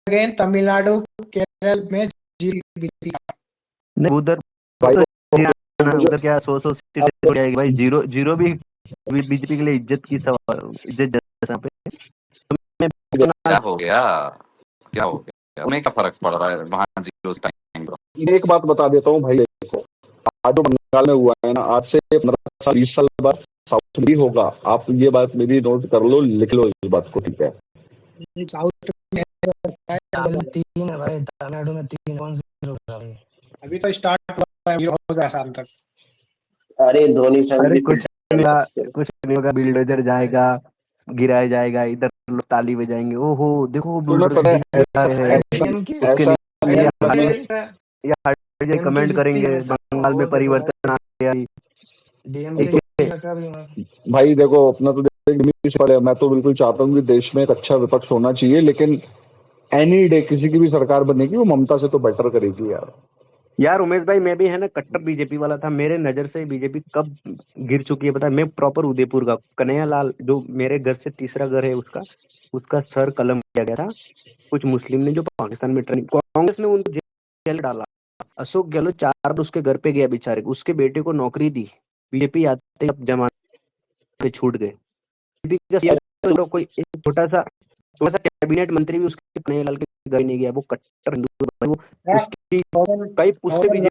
Again Tamil Nadu Kerala में नहीं उधर भाई उधर क्या 100 सीटें हो जाएगी भाई, जीरो जीरो भी बीजेपी के लिए इज्जत की सवाल, इज्जत जैसा पे क्या हो गया, क्या हो गया, हमें क्या फर्क पड़ रहा है वहां जीरो टाइम। एक बात बता देता हूँ भाई, देखो आज जो बंगाल में हुआ है ना, आज से 15 साल 20 साल बाद साउथ में भी होगा। आप ये बात मेरी नोट कर लो, लिख लो इस बात को, ठीक है? साउथ में तीन है भाई, तमिलनाडु में 3 कौन सी होगा भाई? अभी तो स्टार्ट हुआ है, हो गया शाम तक। अरे धोनी अरे फैमिली कुछ नहीं होगा, बिल्डोजर जाएगा, गिराया जाएगा, इधर लोग ताली बजाएंगे, ओहो देखो तुम्हें पता है बुलडोजर डीएमके उसके ऐसा लिए कमेंट करेंगे बंगाल में परिवर्तन आ गया। डीएमके का भी वहाँ भाई देखो, अपना तो देखो, मैं तो बिल्कुल चाहता हूँ कि देश में एक अच्छा विपक्ष होना चाहिए, लेकिन एनी डे किसी की भी सरकार बनेगी वो ममता से तो बेटर करेगी यार उमेश भाई, मैं भी है ना कट्टर बीजेपी वाला था, मेरे नजर से बीजेपी कब गिर चुकी है पता है? मैं प्रॉपर उदयपुर का, कन्हैया लाल जो मेरे घर से तीसरा घर है उसका सर कलम किया गया था कुछ मुस्लिम ने, जो पाकिस्तान में ट्रेनिंग, कांग्रेस ने उनको जेल डाला। अशोक गहलोत 4 बार उसके घर पे गया बेचारे, उसके बेटे को नौकरी दी, बीजेपी आते अब जमानत पे छूट गए। बीजेपी का कोई एक छोटा सा कैबिनेट मंत्री भी उसके कन्हैया लाल के घर नहीं गया, वो कट्टर हिंदू, वो उसकी कई पुश्ते भी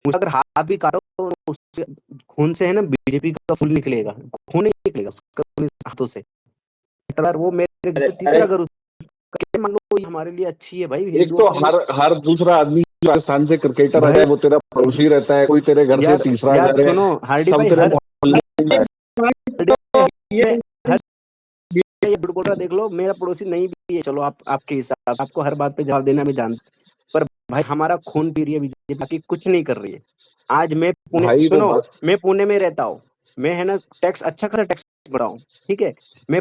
अगर हाथ भी काटो तो उससे खून से है ना बीजेपी का फूल निकलेगा, खून नहीं निकलेगा उसका हाथों से। वो मेरे घर से तीसरा घर, मान लो हमारे लिए अच्छी है भाई। एक तो हर दूसरा आदमी राजस्थान से क्रिकेटर आता है, वो तेरा पड़ोसी रहता है, कोई तेरे घर से तीसरा घर है, सुनो हार्डी सब भाई, तेरे मोहल्ले देख लो, मेरा पड़ोसी नहीं भी है, चलो आप आपके हिसाब, आपको हर बात पे जवाब देना मैं जानता, पर भाई हमारा खून पी रही है बीजेपी, बाकी कुछ नहीं कर रही है। आज मैं पुणे, सुनो मैं पुणे में रहता हूँ, मैं है ना टैक्स अच्छा खासा टैक्स बढ़ाऊं, ठीक है, मैं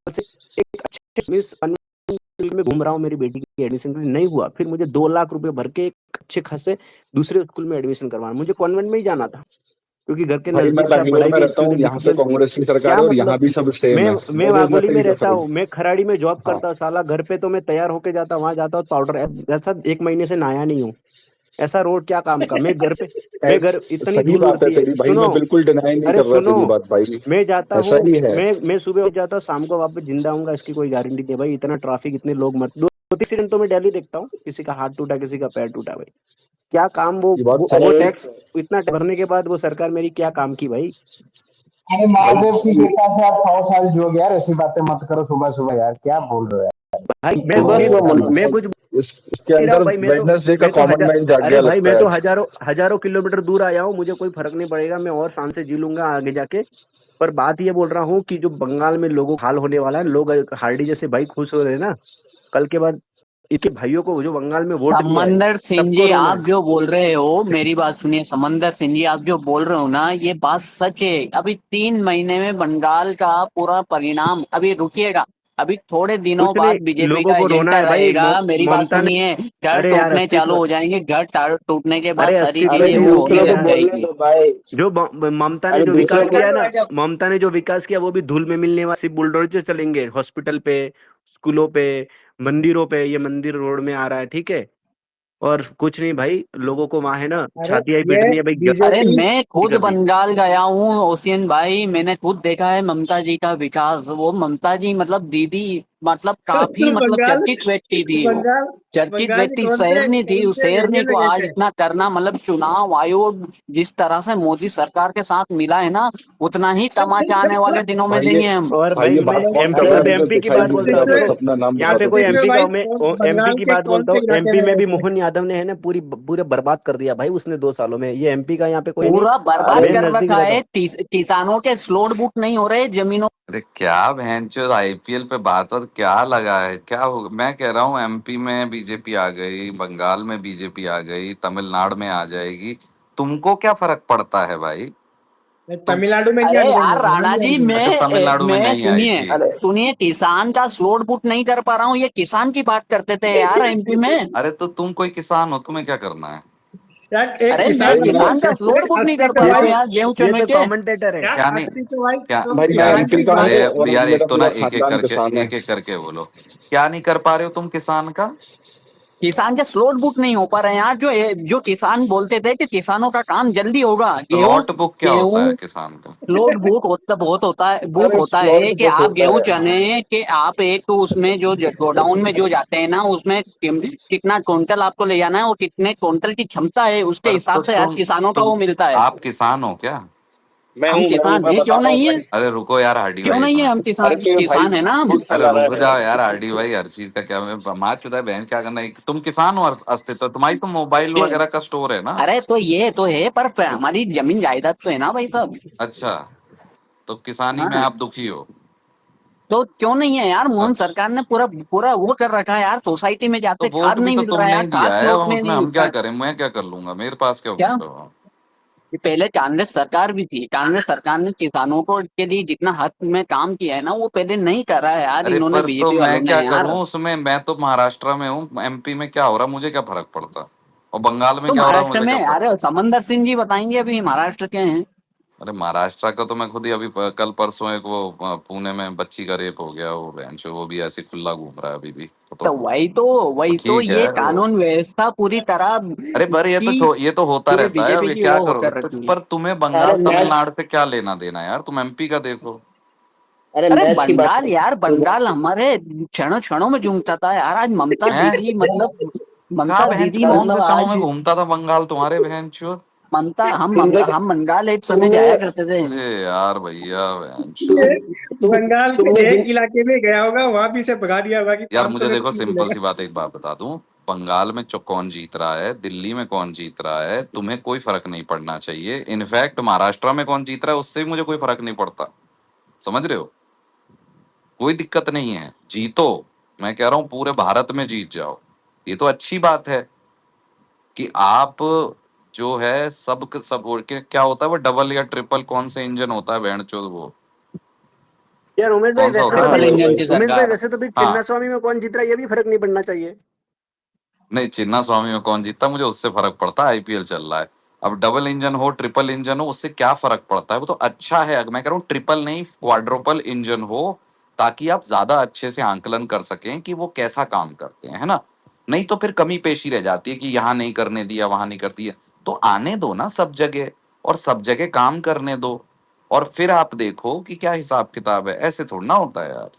से एक अच्छे में घूम रहा हूँ, मेरी बेटी की एडमिशन नहीं हुआ, फिर मुझे 2 लाख रुपए भर के एक अच्छे खासे दूसरे स्कूल में एडमिशन करवाना, मुझे कॉन्वेंट में ही जाना था क्योंकि घर के नजदीक था, पढ़ाई भी यहाँ पे कांग्रेस की सरकार है और यहाँ भी सब सेम है। मैं वाघोली में रहता हूँ, मैं खराड़ी में जॉब करता हूँ, साला घर पे तो मैं तैयार होके जाता हूँ, वहां जाता हूँ पाउडर, ऐसा 1 महीने से नहाया नहीं हूँ, ऐसा रोड क्या काम का, मैं घर पे मैं घर इतनी धूल उड़ती है, भाई मैं बिल्कुल डिनाई नहीं कर रहा तेरी बात भाई, मैं जाता ऐसा हूँ, ही है। मैं सुबह जाता हूँ, शाम को वापस जिंदा आऊंगा इसकी कोई गारंटी नहीं भाई, इतना ट्रैफिक, इतने लोग मत, 2-3 एक्सीडेंट तो मैं डेली देखता हूँ, किसी का हाथ टूटा, किसी का पैर टूटा, भाई क्या काम वो टैक्स इतना भरने के बाद वो सरकार मेरी क्या काम की भाई? अरे महादेव की कृपा से आप 100 साल जियो यार, ऐसी बातें मत करो सुबह सुबह यार, क्या बोल रहे हो यार भाई? मैं कुछ इसके अंदर वेडनेसडे का कॉमन मैन जाग गया भाई, लगता मैं है। तो हजारों किलोमीटर दूर आया हूँ, मुझे कोई फर्क नहीं पड़ेगा, मैं और शान से जी लूंगा आगे जाके, पर बात ये बोल रहा हूँ कि जो बंगाल में लोगों का हाल होने वाला है, लोग हार्डी जैसे भाई खुश हो रहे हैं ना, कल के बाद इसके भाइयों को जो बंगाल में वोट समंदर सिंह जी, आप जो बोल रहे हो, मेरी बात सुनिए, समंदर सिंह जी आप जो बोल रहे हो ना, ये बात सच है। अभी 3 महीने में बंगाल का पूरा परिणाम, अभी रुकिएगा, अभी थोड़े दिनों बाद बीजेपी का एजेंडा रहेगा। मेरी बात सुनिए, घर टूटने चालू हो जाएंगे, घर टूटने के बाद सारी चीजें वो होने लग जाएगी। जो ममता ने जो विकास किया ना, ममता ने जो विकास किया वो भी धूल में मिलने वाले बुलडोजर चलेंगे, हॉस्पिटल पे, स्कूलों पे, मंदिरों पे, ये मंदिर रोड में आ रहा है, ठीक है, और कुछ नहीं भाई, लोगों को वहां है ना छातियां पीटनी है भाई। अरे मैं खुद बंगाल गया हूँ ओसियन भाई, मैंने खुद देखा है ममता जी का विकास। वो ममता जी मतलब दीदी, मतलब काफी मतलब चर्चित व्यक्ति थी, वो चर्चित व्यक्ति शेरनी थी, उस शेरनी को आज इतना करना, मतलब चुनाव आयोग जिस तरह से मोदी सरकार के साथ मिला है ना, उतना ही तमाचा आने वाले दिनों में देंगे हम। और भाई एमपी की बात बोलता हूँ, यहाँ पे कोई एमपी की बात बोलता हूँ, एमपी में भी मोहन यादव ने है ना पूरे बर्बाद कर दिया भाई उसने 2 सालों में, ये एमपी का यहाँ पे कोई पूरा बर्बाद कर रखा है, किसानों के स्लोट बुक नहीं हो रहे जमीनों। अरे क्या भैंचोद आईपीएल पे बात और क्या लगा है, क्या हो, मैं कह रहा हूँ एमपी में बीजेपी आ गई, बंगाल में बीजेपी आ गई, तमिलनाडु में आ जाएगी, तुमको क्या फर्क पड़ता है भाई? तमिलनाडु में अरे यार राणा जी, तमिलनाडु में नहीं आई थी। सुनिए, किसान का स्लोट बुक नहीं कर पा रहा हूँ, ये किसान की बात करते थे यार एमपी में। अरे तो तुम कोई किसान हो, तुम्हें क्या करना है? यार एक अरे मैं किसान किसान का स्लोट बुक नहीं कर पा रहा हूँ यार गेहूं ये चुन तो के। कमेंटेटर है। यार क्या नहीं असली तो भाई क्या तुम भाई मैं क्या किसान एमपी की का बात हूँ अरे और यार मेरा एक तो ना पूरा खानदान किसान है। एक एक करके बोलो। क्या नहीं कर पा रहे हो तुम किसान का? किसान के स्लोट बुक नहीं हो पा रहे हैं यार। जो किसान बोलते थे कि किसानों का काम जल्दी होगा, गेहूं स्लॉट बुक क्या होता गेहूं है किसान का? स्लोट बुक होता बहुत होता है, बुक अरे होता स्लॉट है कि बुक आप होता गेहूं है। चने कि आप एक तो उसमें जो गोडाउन में जो जाते हैं ना, उसमें कितना क्विंटल आपको ले जाना है और कितने क्विंटल की क्षमता है, उसके पर तो हिसाब से यार किसानों का तुम वो मिलता है। आप किसान हो क्या? हम किसान मैं हैं, क्यों बताता हूँ नहीं है? भाई। अरे रुको यार हार्डी क्यों भाई एक नहीं है? मिनट। हम अरे किसान तो भाई किसान है ना हम। खुद अरे चला रहा रुक है जाओ भाई। यार हार्डी भाई, हर चीज का क्या मैं मार चुदा है बहन, क्या करना है? तुम किसान हो अस्तित्व तुम्हारी तो मोबाइल कि- वगैरह का स्टोर है ना? अरे तो ये तो है, पर हमारी जमीन जायदाद तो है ना भाई साहब। अच्छा, तो किसानी में हाँ, आप दुखी हो? तो क्यों नहीं है यार? मोहन अच्छा, सरकार ने पूरा पूरा वो कर रखा है यार, सोसाइटी में तो जाते वोट खाद भी नहीं तो मिल रहा है तुमने यार, ही खाद दिया है, स्लोट अब में उसमें नहीं हम मिलता क्या है। करें? मैं क्या कर लूंगा, मेरे पास क्या क्या? वोट है? ये पहले कांग्रेस सरकार भी थी, कांग्रेस सरकार ने किसानों को के लिए जितना हक में काम किया है ना, वो पहले नहीं करा है यार अरे इन्होंने, पर तो बीजेपी मैं वालों ने क्या करूं यार। उसमें, मैं तो महाराष्ट्र में हूँ, एमपी में क्या हो रहा मुझे क्या फर्क पड़ता? और बंगाल में तो क्या हो रहा महाराष्ट्र मुझे में, क्या फर्क? अरे समंदर सिंह जी बताएंगे अभी महाराष्ट्र के हैं। अरे महाराष्ट्र का तो मैं खुद ही अभी कल परसों एक वो पुणे में बच्ची का रेप हो गया, वो बहन चो वो भी ऐसे खुला घूम रहा है अभी भी तो तो वही तो ठीक ये है वो। कानून व्यवस्था पूरी तरह अरे पर की ये तो होता पूरे रहता है, अब बीजेपी ये की क्या वो करोगे? होकर तो रखी है। पर तुम्हें अरे बंगाल मैच तमिलनाडु से क्या लेना देना यार? तुम एमपी का देखो। अरे अरे मैच की बात बंगाल यार, सुबह बंगाल हमारे क्षणों क्षणों में झूमता था यार। आज हैं? कहाँ ममता बहन दीदी कौन मतलब से क्षणों आज में घूमता था बंगाल तुम्हारे बहन चो? जिंदगी हम बंगाल एक समय तुमने जाया करते थे। अरे यार भैया बहन चो। ये तुम बंगाल के तुमने एक इलाके में गया होगा, वहां भी से भगा दिया होगा कि यार 500 मुझे में देखो कुछ नहीं सिंपल मिलेगा। सी बात एक बात बता दूं, बंगाल में कौन जीत रहा है, दिल्ली में कौन जीत रहा है, तुम्हें कोई फर्क नहीं पड़ना चाहिए। इनफैक्ट महाराष्ट्र में कौन जीत रहा है उससे भी मुझे कोई फर्क नहीं पड़ता। समझ रहे हो? कोई दिक्कत नहीं है, जीतो। मैं कह रहा हूं पूरे भारत में जीत जाओ, ये तो अच्छी बात है कि आप जो है सब उड़ के क्या होता है वो डबल या ट्रिपल कौन से इंजन होता है बहन चो वो यार उमेश भाई कौन सा वैसे होता तो है ट्रिपल भी, वो? इंजन की उमेश भाई सरकार। वैसे तो भी चिन्ना हाँ, स्वामी में कौन जीत रहा है ये भी फर्क नहीं पड़ना चाहिए। नहीं चिन्ना स्वामी में कौन जीतता मुझे उससे फर्क पड़ता है, आईपीएल चल रहा है। अब डबल इंजन हो ट्रिपल इंजन हो उससे क्या फर्क पड़ता है, वो तो अच्छा है। मैं कह रहा हूँ ट्रिपल नहीं क्वाड्रुपल इंजन हो, ताकि आप ज्यादा अच्छे से आंकलन कर सकें कि वो कैसा काम करते हैं, है ना? नहीं तो फिर कमी पेशी रह जाती है कि यहाँ नहीं करने दिया वहां नहीं कर दिया। तो आने दो ना सब जगह, और सब जगह काम करने दो, और फिर आप देखो कि क्या हिसाब किताब है। ऐसे थोड़ा ना होता है यार।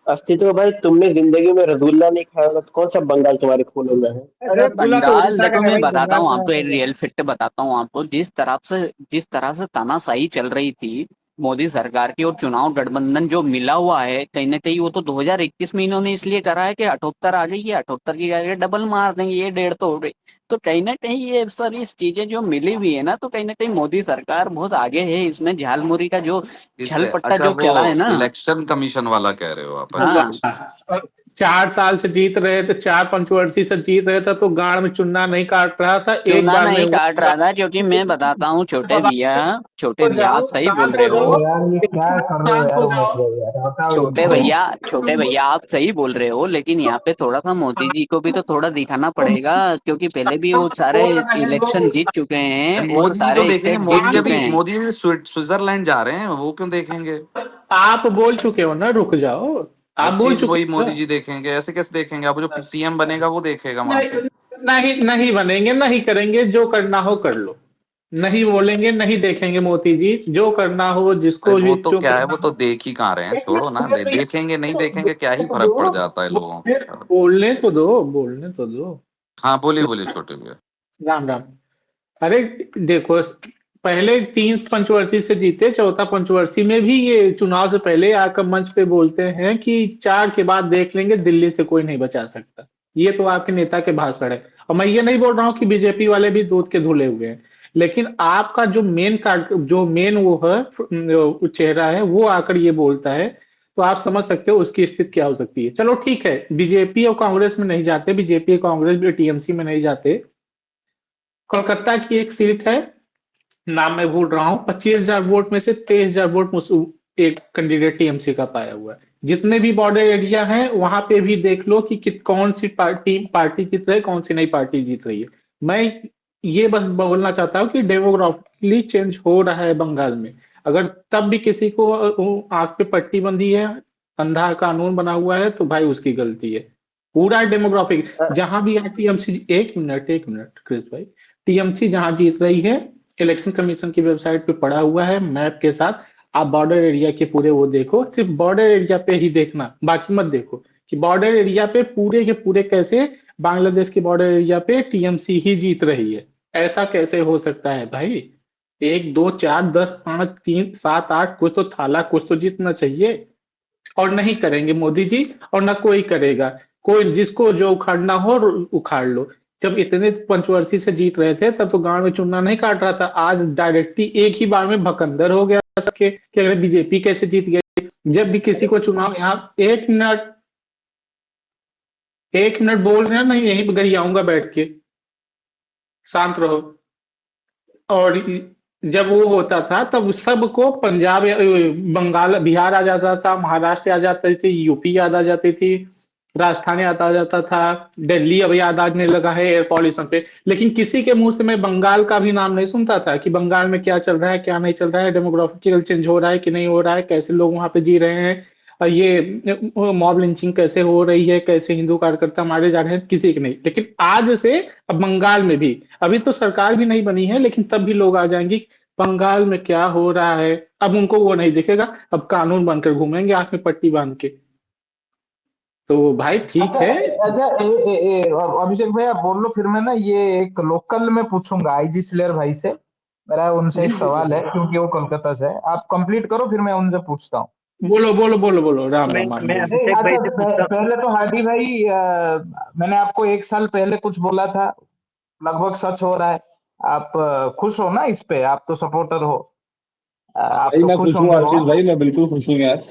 अस्तित्व भाई, तुमने जिंदगी में रसगुल्ला नहीं खाया होगा तो कौन सा बंगाल तुम्हारे खून में है? अरे रसगुल्ला तो बंगाल उड़ीसा देखो, का है मैं भाई, बताता बंगाल हूँ का आपको, एक है। रियल फैक्ट बताता हूँ आपको। जिस तरह से तानाशाही चल रही थी मोदी सरकार की, और चुनाव गठबंधन जो मिला हुआ है कहीं ना कहीं, वो तो 2021 में इन्होंने इसलिए करा है कि 78 आ गई है, 78 की जगह डबल मार देंगे, ये 1.5 तो हो गई। तो कहीं ना कहीं ये सारी चीजें जो मिली हुई है ना, तो कहीं ना कहीं मोदी सरकार बहुत आगे है इसमें। झालमुरी का जो छल इससे पट्टा अच्छा जो वो चला है ना। इलेक्शन कमीशन वाला कह रहे हो आप? अच्छा हाँ, अच्छा। और 4 साल से जीत रहे थे, 4 पंचवर्षी से जीत रहे थे, तो गाड़ में चुन्ना नहीं काट रहा था, एक चूना बार में नहीं हुआ। काट रहा था, क्योंकि मैं बताता हूँ छोटे हो भैया जाओ, आप सही बोल शांत रहे हो हो। जाओ, अरे यार ये क्या कर रहे हो शांत यार हो उमेश जाओ। भाई, यार हटाओ छोटे इनको। भैया छोटे भैया आप सही बोल रहे हो, लेकिन यहाँ पे थोड़ा सा मोदी जी को भी तो थोड़ा दिखाना पड़ेगा, क्योंकि पहले भी वो सारे बोल रहे हैं इलेक्शन लोग। जीत चुके हैं और मोदी जी तो सारे देखेंगे, स्टेट जीत चुके हैं। मोदी जी स्विट्जरलैंड जा रहे हैं, वो क्यों देखेंगे? आप बोल चुके हो ना, रुक जाओ। हर आप बोल चीज चुके वही हो मोदी ना। जी देखेंगे? ऐसे कैसे देखेंगे? अब जो सीएम बनेगा वो देखेगा वहां पे। नहीं, नहीं नहीं बनेंगे, नहीं करेंगे, जो करना हो कर लो। नहीं बोलेंगे, नहीं देखेंगे मोदी जी, जो करना हो अरे जिसको वो भी तो जो क्या है, वो करना तो हो। देख ही कहाँ रहे हैं, एक मिनट छोड़ो ना, उमेश भैया, देखेंगे नहीं देखेंगे क्या ही बोलने तो फर्क पड़ दो, जाता है लोगों को। बोलने तो दो, बोलने तो दो। हाँ बोलिए बोलिए छोटे भैया। राम राम। अरे देखो, पहले 3 पंचवर्षी से जीते, चौथा पंचवर्षी में भी ये चुनाव से पहले आकर मंच पे बोलते हैं कि 4 के बाद देख लेंगे, दिल्ली से कोई नहीं बचा सकता। ये तो आपके नेता के भाषण है। और मैं ये नहीं बोल रहा हूँ कि बीजेपी वाले भी दूध के धुले हुए हैं, लेकिन आपका जो मेन कार्ड, जो मेन वो है चेहरा है, वो आकर ये बोलता है, तो आप समझ सकते हो उसकी स्थिति क्या हो सकती है। चलो ठीक है, बीजेपी और कांग्रेस में नहीं जाते, बीजेपी और कांग्रेस भी टीएमसी में नहीं जाते। कोलकाता की एक सीट है, नाम मैं भूल रहा हूँ, 25,000 वोट में से 23,000 वोट एक कैंडिडेट टीएमसी का पाया हुआ है। जितने भी बॉर्डर एरिया हैं वहां पे भी देख लो कि कौन सी पार्टी पार्टी जीत रही है, कौन सी नई पार्टी जीत रही है। मैं ये बस बोलना चाहता हूँ कि डेमोग्राफिकली चेंज हो रहा है बंगाल में। अगर तब भी किसी को आंख पे पट्टी बंधी है, अंधा कानून बना हुआ है, तो भाई उसकी गलती है। पूरा डेमोग्राफिक जहां भी टीएमसी, एक मिनट क्रिस भाई, टीएमसी जहां जीत रही है, इलेक्शन कमीशन की वेबसाइट पे पड़ा हुआ है मैप के साथ। आप बॉर्डर एरिया के पूरे वो देखो, सिर्फ बॉर्डर एरिया पे ही देखना, बाकी मत देखो कि बॉर्डर एरिया पे पूरे के पूरे कैसे बांग्लादेश के बॉर्डर एरिया पे टीएमसी ही जीत रही है। ऐसा कैसे हो सकता है भाई? 1 2 4 10 5 3 7 8, कुछ तो थाला, कुछ तो जीतना चाहिए। और नहीं करेंगे मोदी जी, और ना कोई करेगा। कोई जिसको जो उखाड़ना हो उखाड़ लो। जब इतने पंचवर्षी से जीत रहे थे तब तो गांव में चुनाव नहीं काट रहा था। आज डायरेक्टली एक ही बार में भकंदर हो गया सबके कि अगर बीजेपी कैसे जीत गई। जब भी किसी को चुनाव, यहाँ 1 मिनट, 1 मिनट बोल रहे हैं, मैं यहीं पर गरियाऊंगा बैठ के, शांत रहो। और जब वो होता था तब सबको पंजाब बंगाल बिहार आ जाता था, महाराष्ट्र आ जाती थी, यूपी याद आ जाती थी, राजस्थान याद आ जाता था, दिल्ली अब याद आने लगा है एयर पॉल्यूशन पे। लेकिन किसी के मुंह से मैं बंगाल का भी नाम नहीं सुनता था कि बंगाल में क्या चल रहा है, क्या नहीं चल रहा है, डेमोग्राफिकल चेंज हो रहा है कि नहीं हो रहा है, कैसे लोग वहां पे जी रहे हैं, और ये मॉब लिंचिंग कैसे हो रही है, कैसे हिंदू कार्यकर्ता मारे जा रहे हैं, किसी के नहीं। लेकिन आज से अब बंगाल में भी, अभी तो सरकार भी नहीं बनी है, लेकिन तब भी लोग आ जाएंगे बंगाल में क्या हो रहा है। अब उनको वो नहीं दिखेगा, अब कानून बनकर घूमेंगे आंख में पट्टी बांध के। तो भाई ठीक अच्छा है। अच्छा, अभिषेक भैया बोल लो, फिर मैं ना ये एक लोकल में पूछूंगा आईजी स्लेयर भाई से। मेरा उनसे एक सवाल है क्योंकि वो कोलकाता से है। आप कंप्लीट करो, फिर मैं उनसे पूछता हूँ। बोलो बोलो बोलो बोलो, राम मैं राम, आप मैं बोलो। नहीं, अभिषेक भाई अच्छा से पूछता हूँ। पहले तो हार्डी भाई, मैंने आपको 1 साल पहले कुछ बोला था, लगभग सच हो रहा है। आप खुश हो ना इस पे? आप तो सपोर्टर हो, आप भाई तो मैं खुश खुश हूँ होंगे आशीष बहुत। भाई, मैं बिल्कुल खुश हूँ यार।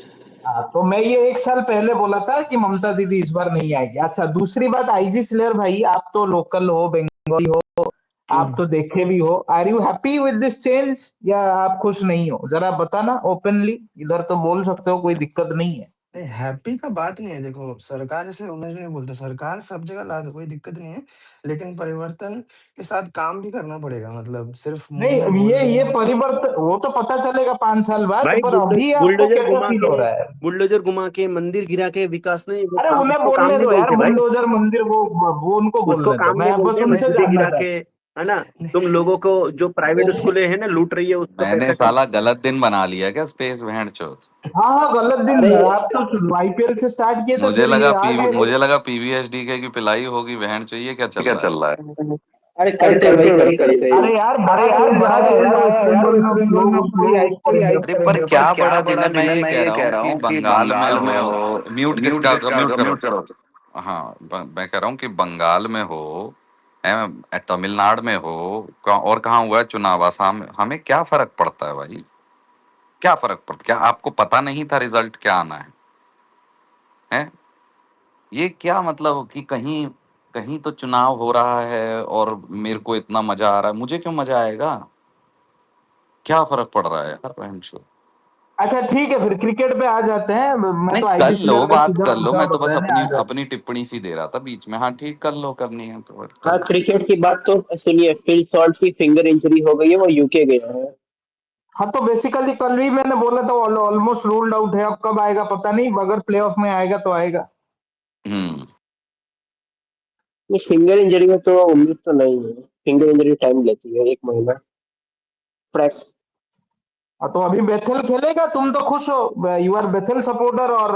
हाँ, तो मैं ये 1 साल पहले बोला था कि ममता दीदी इस बार नहीं आएगी। अच्छा, दूसरी बात, आईजी स्लेयर भाई, आप तो लोकल हो, बंगाली हो, आप तो देखे भी हो। Are you happy with this change या आप खुश नहीं हो? जरा बताना ओपनली, इधर तो बोल सकते हो, कोई दिक्कत नहीं है। नहीं, हैप्पी का बात नहीं है। देखो, सरकार, जैसे उमेश भाई बोलते हैं, सरकार सब जगह ला दो, कोई दिक्कत नहीं है। लेकिन परिवर्तन के साथ काम भी करना पड़ेगा, मतलब सिर्फ मुंह में नहीं, बोल ये देना। परिवर्तन वो तो पता चलेगा 5 साल बाद, भाई पर अभी आपको कैसा फील हो रहा है? बुलडोजर घुमा के मंदिर गिरा के विकास नहीं, वो अरे काम, उन्हें उसको काम बोलने नहीं दो यार, बोलते भाई। बुलडोजर मंदिर, वो उनको उसको बोलने दो, काम नहीं मैं बस बोलते, उनसे मस्जिदें जानना गिरा के, चाहता है ना। तुम लोगों को जो प्राइवेट हूँ। स्कूलें हैं ना लूट रही है, उसका मैंने पैसा कम। साला गलत दिन बना लिया क्या स्पेस भेड़ चोत। हाँ हाँ, गलत दिन। अरे आप तो आईपीएल से स्टार्ट किए थे, मुझे फिर ये लगा आ गए। मुझे लगा पीवीएसडीके की पिलाई होगी भेड़ चो, ये क्या चल रहा है। अरे अरे करते करते वही वही करते करते हैं। अरे यार, बड़ा चेंज आया है यार, वेस्ट बंगाल में, अब लोग हाइप करेंगे। अरे पर क्या बड़ा दिन है, मैं ये कह रहा हूँ कि बंगाल में हो, म्यूट किसका, म्यूट करो। हाँ, मैं कह रहा हूँ कि बंगाल में हो, तमिलनाडु में हो, और कहाँ हुआ है चुनाव, आसाम में, हमें क्या फर्क पड़ता है भाई? क्या फर्क पड़ता? क्या आपको पता नहीं था रिजल्ट क्या आना है? हैं? ये क्या मतलब कि कहीं कहीं तो चुनाव हो रहा है और मेरे को इतना मजा आ रहा है, मुझे क्यों मजा आएगा? क्या फर्क पड़ रहा है यार बहन चो? अच्छा ठीक है, फिर क्रिकेट पे आ जाते हैं। मैं नहीं तो आईजी कर लो, स्लेयर का बात सीधा कर लो, पूछा मैं तो बस बताने अपनी आ जाते अपनी टिप्पणी सी दे रहा था बीच में। हाँ ठीक, कर लो, करनी है तो कर हाँ, लो। क्रिकेट की बात तो सुनिए, फिल सॉल्ट की फिंगर इंजरी हो गई है, वो यूके गया है। हाँ, तो बेसिकली कल भी मैंने बोला था ऑलमोस्ट रूल्ड आउट है। अब कब आएगा पता नहीं, अगर प्लेऑफ में आएगा तो आएगा। हम्म। ये फिंगर इंजरी में तो उम्मीद तो नहीं है। फिंगर इंजरी टाइम लेती है, 1 महीना। प्रैक्टिस। हाँ, तो अभी बेथेल खेलेगा। तुम तो खुश हो, यू आर बेथेल सपोर्टर, और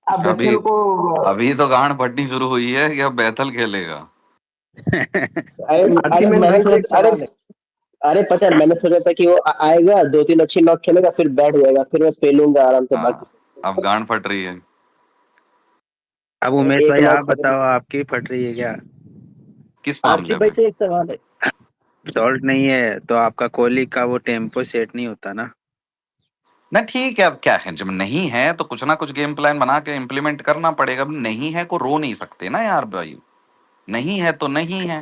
आप अभी बेथेल को अभी तो गांड फटनी शुरू हुई है कि अब बैथल खेलेगा। अरे अरे आरसीमैन मैंने भाई से एक सोच अरे सवाल है। अरे पता है, मैंने सोचा था कि वो आएगा, 2 3 अच्छी नॉक खेलेगा, फिर बैठ जाएगा, फिर मैं पेलूंगा आराम से बाकी। हाँ, अब गांड फट रही है। अब अरे उमेश एक भाई आप नॉक खत्म। बताओ, आपकी फट रही है क्या? किस आरसी मामले भाई में? से एक सवाल है। सॉल्ट नहीं है तो आपका कोहली का वो टेम्पो सेट नहीं होता ना। ना ठीक है, अब क्या है, जब नहीं है तो कुछ ना कुछ गेम प्लान बना के इम्प्लीमेंट करना पड़ेगा। अब नहीं है को रो नहीं सकते ना यार भाई, नहीं है तो नहीं है,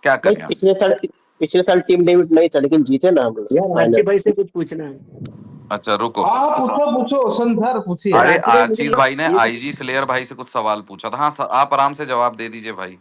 क्या नहीं, करें हम? पिछले साल पिछले साल टीम डेविड नहीं था लेकिन जीते ना हम लोग यार आरची फाइनल। भाई से कुछ पूछना है। अच्छा रुको, हाँ पूछो पूछो ओशन सर पूछिए। यार अरे आरची भाई मुझे आशीष भाई ने ये आईजी स्लेयर भाई से कुछ सवाल पूछा था। हाँ आप आराम से जवाब दे दीजिए भाई।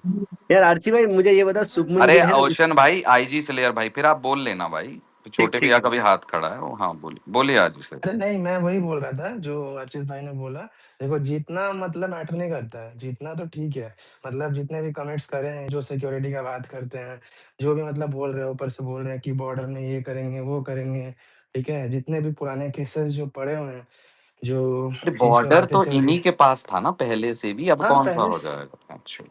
यार आरची भाई मुझे ये बता, शुभमन अरे गिल है ना ओशन भाई, आईजी स्लेयर भाई, फिर आप बोल लेना भाई। ठीक छोटे ठीक भैया है। का भी हाथ खड़ा है वो। हाँ बोलिए बोलिए आजीज से। अरे नहीं, मैं वही बोल रहा था जो आशीष भाई ने बोला। देखो जीतना मतलब मैटर नहीं करता है, जीतना तो ठीक है। मतलब जितने भी कमेंट्स करे हैं, जो सिक्योरिटी का बात करते हैं, जो भी मतलब बोल रहे हैं, ऊपर से बोल रहे हैं कि बॉर्डर में ये करेंगे वो करेंगे, ठीक है। जितने भी पुराने केसेस जो पड़े हुए हैं, जो अरे चीज पे बॉर्डर बातें तो चल रही इन्हीं है। के पास था ना पहले से भी, अब हाँ कौन सा हो जाएगा। अच्छा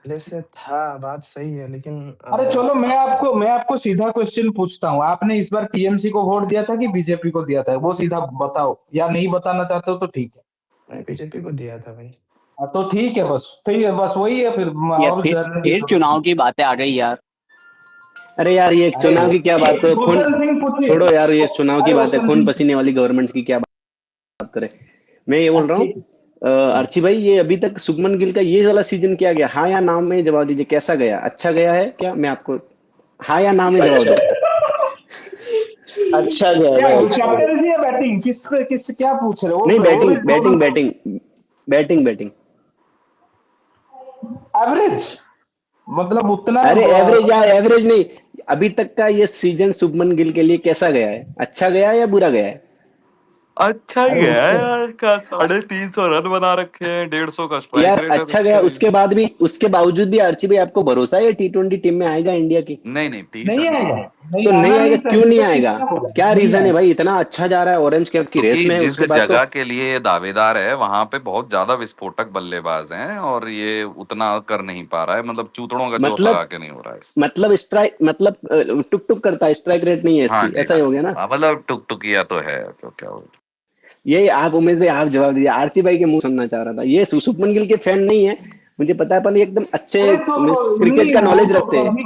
पहले से था, बात सही है, लेकिन अरे चलो मैं आपको सीधा क्वेश्चन पूछता हूँ, आपने इस बार टीएमसी को वोट दिया था कि बीजेपी को दिया था, वो सीधा बताओ, या नहीं बताना चाहते हो तो ठीक है। मैं बीजेपी को दिया था भाई। हाँ, तो ठीक है, बस सही है, बस वही है फिर, ये और जानने की फिर जरूरत नहीं। चुनाव की बातें आ गई यार। अरे यार ये अरे चुनाव की क्या बात है, खून भूषण सिंह पूछिए। छोड़ो यार, ये चुनाव की अरे बात है, भूषण खून सिंह पसीने वाली गवर्नमेंट की क्या बात करें। मैं ये बोल रहा हूँ ठीक। अर्ची भाई, ये अभी तक शुभमन गिल का ये वाला सीजन क्या गया, हाँ या नाम में जवाब दीजिए, कैसा गया, अच्छा गया है क्या, मैं आपको हाँ या नाम में जवाब दो। अच्छा अच्छा गया क्या भाई, अच्छा गया। कैप्टनसी या बैटिंग, किस क्या पूछ रहे हो, नहीं वो भी बैटिंग दोनों batting batting batting batting. Average, मतलब उतना अरे एवरेज या एवरेज नहीं, अभी तक का ये सीजन शुभमन गिल के लिए कैसा गया है, अच्छा गया है या बुरा गया है। अच्छा ही अरे है उसके यार, का 350 रन बना रखे हैं, 150 का स्ट्राइक यार रेट है, अच्छा अच्छा गया, ही है। उसके बाद भी, उसके बावजूद भी आर्ची भाई आपको भरोसा है ये T20 टीम में आएगा इंडिया की। नहीं नहीं टी नहीं आएगा, नहीं तो नहीं आना आएगा, नहीं क्यों चाहिए, नहीं तो आएगा, किसने बोला क्या नहीं रीजन है आएगा। भाई, इतना अच्छा जा रहा है, ऑरेंज कैप की रेस क्योंकि में है, जिस उसके बाद तो जगह के लिए ये दावेदार है वहां पे बहुत ज्यादा विस्फोटक बल्लेबाज हैं और ये उतना कर नहीं पा रहा है, मतलब चूतड़ों का जोर लगा मतलब के नहीं हो रहा है। मतलब स्ट्राइक, मतलब टुक टुक करता है, स्ट्राइक रेट नहीं है हाँ इसकी, जी ऐसा ही हाँ। हो गया ना। मतलब टुकटुकिया तो है तो क्या हो। ये आप उमेश भाई आप जवाब दीजिए, आरसी भाई के मुंह सुनना चाह रहा था, ये शुभमन गिल के फैन नहीं है, मुझे पता है, पर ये एकदम अच्छे अरे तो क्रिकेट नहीं, का वो नॉलेज तो रखते हैं। कभी,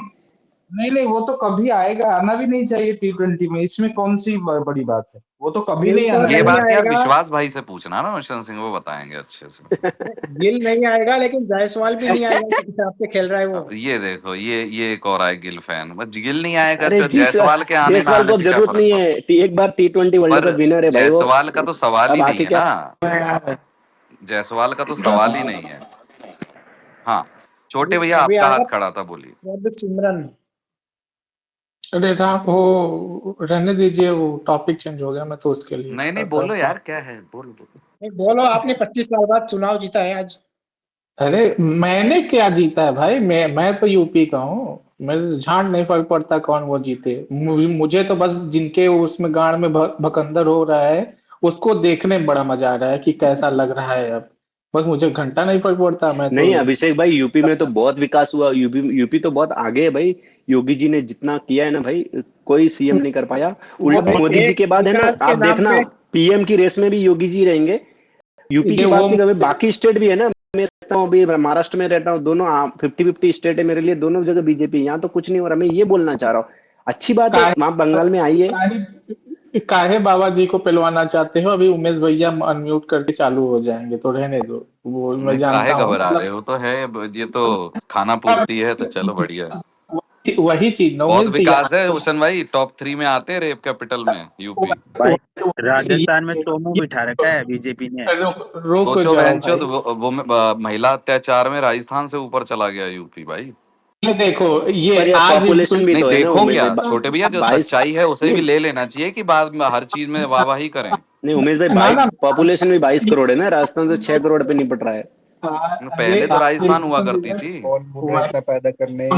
नहीं नहीं, वो तो कभी आएगा, आना भी नहीं चाहिए T20 में, इसमें कौन सी बड़ी बात है, वो तो कभी गिल नहीं तो आना ये नहीं चाहिए। बात यार आएगा। विश्वास भाई से पूछना ना, रोशन सिंह वो बताएंगे अच्छे से। गिल नहीं आएगा लेकिन जायसवाल भी नहीं आएगा जिस हिसाब से खेल रहा है वो। अब ये देखो, ये एक और आए गिल फैन, बस गिल नहीं आएगा अरे तो जी जायसवाल के आने ना जायसवाल को आने अब से क्या जरूरत फर्क नहीं पड़ता। है, एक बार T20 वर्ल्ड पर कप विनर है भाई वो, जायसवाल का तो सवाल ही अब नहीं आके है क्या। ना, जायसवाल का तो सवाल ही नहीं है। हाँ छोटे भैया अभी आपका आएगा हाथ खड़ा था, बोलिए। प्रभ सिमरन। अरे राम वो रहने दीजिए, वो टॉपिक चेंज हो गया, मैं तो उसके लिए नहीं नहीं कर रहा बोलो था। यार, क्या है, बोलो बोलो। नहीं, बोलो, आपने 25 साल बाद चुनाव जीता है आज। अरे मैंने क्या जीता है भाई, मैं तो यूपी का हूँ, मेरे झांड नहीं फर्क पड़ता कौन वो जीते, मुझे तो बस जिनके उसमें गाड़ में भकंदर हो रहा है उसको देखने में बड़ा मजा आ रहा है कि कैसा लग रहा है अब, बस मुझे घंटा नहीं फर्क पड़ता, मैं तो। नहीं अभिषेक भाई, यूपी में तो बहुत विकास हुआ, यूपी तो बहुत आगे है भाई, योगी जी ने जितना किया है ना भाई, कोई सीएम नहीं कर पाया, वो उल्टा मोदी जी एक के बाद है ना, विकास के आप नाम देखना पे। पीएम की रेस में भी योगी जी रहेंगे, यूपी की ये वो बात नहीं कभी, बाकी स्टेट भी है ना, मैं सोचता हूँ अभी महाराष्ट्र में रहता हूँ, दोनों 50-50 स्टेट है मेरे लिए, दोनों जगह बीजेपी, यहाँ तो कुछ नहीं हो रहा, मैं ये बोलना चाह रहा हूँ, अच्छी बात है, काहे आप बंगाल में आइए। काहे बाबा जी को पिलवाना चाहते हो, अभी उमेश भैया अनम्यूट करके चालू हो जाएंगे तो रहने दो, वो मैं नहीं काहे जानता हूँ घबरा रहे मतलब। हो, तो है ये तो खाना पूर्ति है, तो चलो बढ़िया है। वही चीज ना बहुत उमेश भैया। विकास है हुसन भाई, टॉप 3 में आते हैं रेप कैपिटल में यूपी। भाई ये, राजस्थान में तोमू बिठा रखा है बीजेपी ने। रुक सोचो जाओ बहनचोद, भाई। वो महिला अत्याचार में राजस्थान से ऊपर चला गया यूपी भाई। ये देखो पर ये यार आज पॉपुलेशन भी नहीं तो है ना देखो उमेश क्या भाई, छोटे भैया, जो 22, सच्चाई है उसे भी नहीं ले लेना चाहिए कि बाद में हर चीज में वाहवाही करें। नहीं उमेश भाई, ना ना पॉपुलेशन भी 22 करोड़ है ना, राजस्थान तो 6 करोड़ पे निपट रहा है। अरे पहले तो राजस्थान हुआ करती थी। कौन बोले इतना पैदा करने।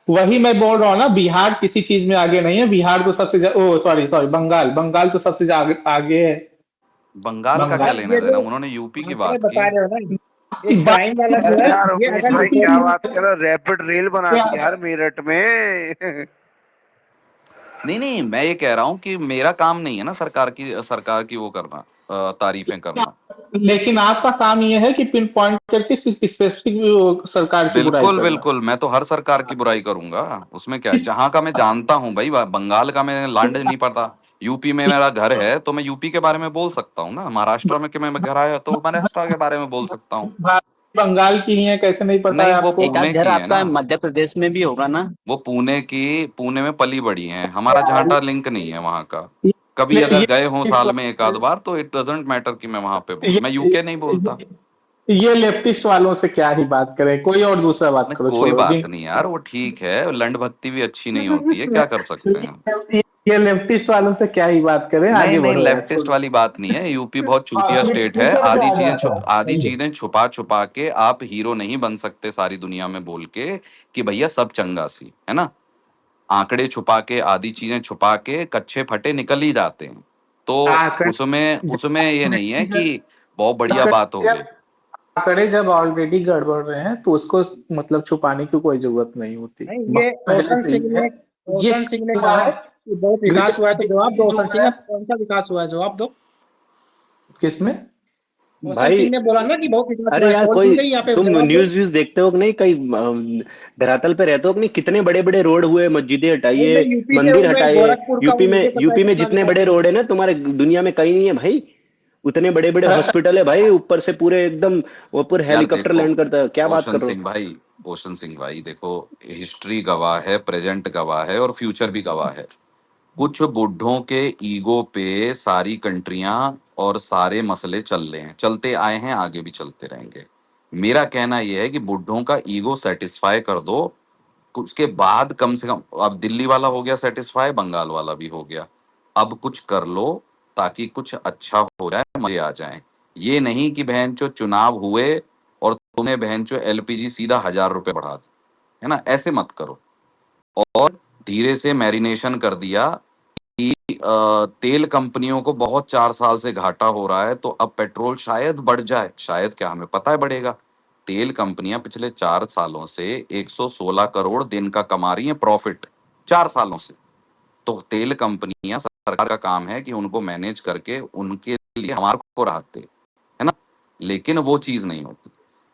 वही मैं बोल रहा हूँ ना, बिहार किसी चीज में आगे नहीं है, बिहार तो सबसे ओ सॉरी सॉरी, बंगाल बंगाल तो सबसे आगे है। बंगाल का क्या बंगाल लेना ये देना, जो उन्होंने यूपी की आंकड़े बात की। बता रहे हो ना, ये क्राइम वाला जो अरे है, यार ये उमेश अगर भाई क्या रिकॉर्ड। बात कर रहे हो, रैपिड रेल बना दी यार मेरठ में। नहीं नहीं मैं ये कह रहा हूँ कि मेरा काम नहीं है ना सरकार की वो करना, तारीफें करना। लेकिन आपका काम ये है कि पिन पॉइंट करके स्पेसिफिक सरकार की बुराई बिल्कुल करना। बिल्कुल, मैं तो हर सरकार की बुराई करूंगा, उसमें क्या है, जहां का मैं जानता हूं भाई, बंगाल का मैं लैंड नहीं पता, यूपी में मेरा घर है तो मैं यूपी के बारे में बोल सकता हूँ ना, महाराष्ट्र में कि मैं घर आया तो महाराष्ट्र के बारे में बोल सकता हूँ। बंगाल की ही है, कैसे नहीं पता है नहीं, वो आपको? एक आध पुणे घर की है आपका ना, मध्य प्रदेश में भी होगा ना। वो पुणे में पली बड़ी हैं, हमारा झांटा लिंक नहीं है वहां का। कभी ये अगर ये गए हो साल में एक आध बार तो इट डजेंट मैटर कि मैं वहां पे बोलूं, मैं ये यूके नहीं बोलता। ये लेफ्टिस्ट वालों से क्या ही बात करें, कोई और दूसरा बात नहीं, करो, कोई छोड़ो जी। बात नहीं यार, वो ठीक है, लंड भक्ति भी अच्छी नहीं होती है, क्या कर सकते हैं। ये लेफ्टिस्ट वालों से क्या ही बात करें, नहीं आगे नहीं, बढ़ो यार, लेफ्टिस्ट छोड़ो। वाली बात नहीं है, यूपी बहुत हाँ, चूतिया स्टेट है। ट्विटर पे आ जाता है, आधी समझे? चीजें छुपा छुपा के आप हीरो नहीं बन सकते सारी दुनिया में बोल के कि भैया सब चंगा सी है ना। आंकड़े छुपा के, आधी चीजें छुपा के कच्चे फटे निकल ही जाते हैं। तो आंकड़े उसमें उसमें ये नहीं है कि जब बहुत बढ़िया बात हो गई। आंकड़े जब ऑलरेडी गड़बड़ रहे हैं तो उसको मतलब छुपाने की कोई जरूरत नहीं होती, नहीं, ये बात पहले रोशन से ही सिंह है। ने ये रोशन सिंह ने हुआ कहा है, है कि बहुत विकास हुआ है, तो जवाब दो रोशन सिंह, कौन सा विकास हुआ है, जवाब दो। किसमें? रोशन भाई सिंह ने बोला ना कि बहुत विकास हुआ अरे है, यार, कॉल कोई की गई, यहाँ पे तुम जवाब दो। न्यूज व्यूज देखते हो कि नहीं? कहीं धरातल पे रहते हो कि नहीं? कितने बड़े बड़े रोड हुए, मस्जिदें भाई हटाइए, मैं यूपी से हूँ, मंदिर मैं हटाइए। गोरखपुर का हूँ, मुझे पता है यूपी में कितना जितने विकास बड़े हुआ है। रोड है ना, तुम्हारे दुनिया में कहीं नहीं है भाई। उतने बड़े बड़े हॉस्पिटल है भाई, ऊपर से पूरे एकदम वो पूरे यार हेलीकॉप्टर देखो, लैंड करता है, क्या बात रोशन कर रहे हो? सिंह भाई रोशन सिंह भाई देखो, हिस्ट्री गवाह है, प्रेजेंट गवाह है और फ्यूचर भी गवाह है। कुछ बुड्ढों के ईगो पे सारी कंट्रियां और सारे मसले चल रहे हैं, चलते आए हैं, आगे भी चलते रहेंगे। मेरा कहना यह है कि बुड्ढों का ईगो सेटिस्फाई कर दो, उसके बाद कम से कम, अब दिल्ली वाला हो गया सेटिस्फाई, बंगाल वाला भी हो गया, अब कुछ कर लो ताकि कुछ अच्छा हो जाए, मजे आ जाए। ये नहीं कि बहनचो चुनाव हुए और तुमने बहनचो एलपीजी सीधा 1,000 रुपए बढ़ा दी, है ना, ऐसे मत करो। और धीरे से मैरिनेशन कर दिया कि तेल कंपनियों को बहुत 4 साल से घाटा हो रहा है, तो अब पेट्रोल शायद बढ़ जाए, शायद क्या हमें पता है बढ़ेगा। तेल कंपनियां पिछले 4 सालों से 116 करोड़ दिन का कमा रही हैं प्रॉफिट, 4 सालों से। तो तेल कंपनियां, सरकार का काम है कि उनको मैनेज करके उनके लिए हमारे को राहत दे, है ना, लेकिन वो चीज नहीं होती।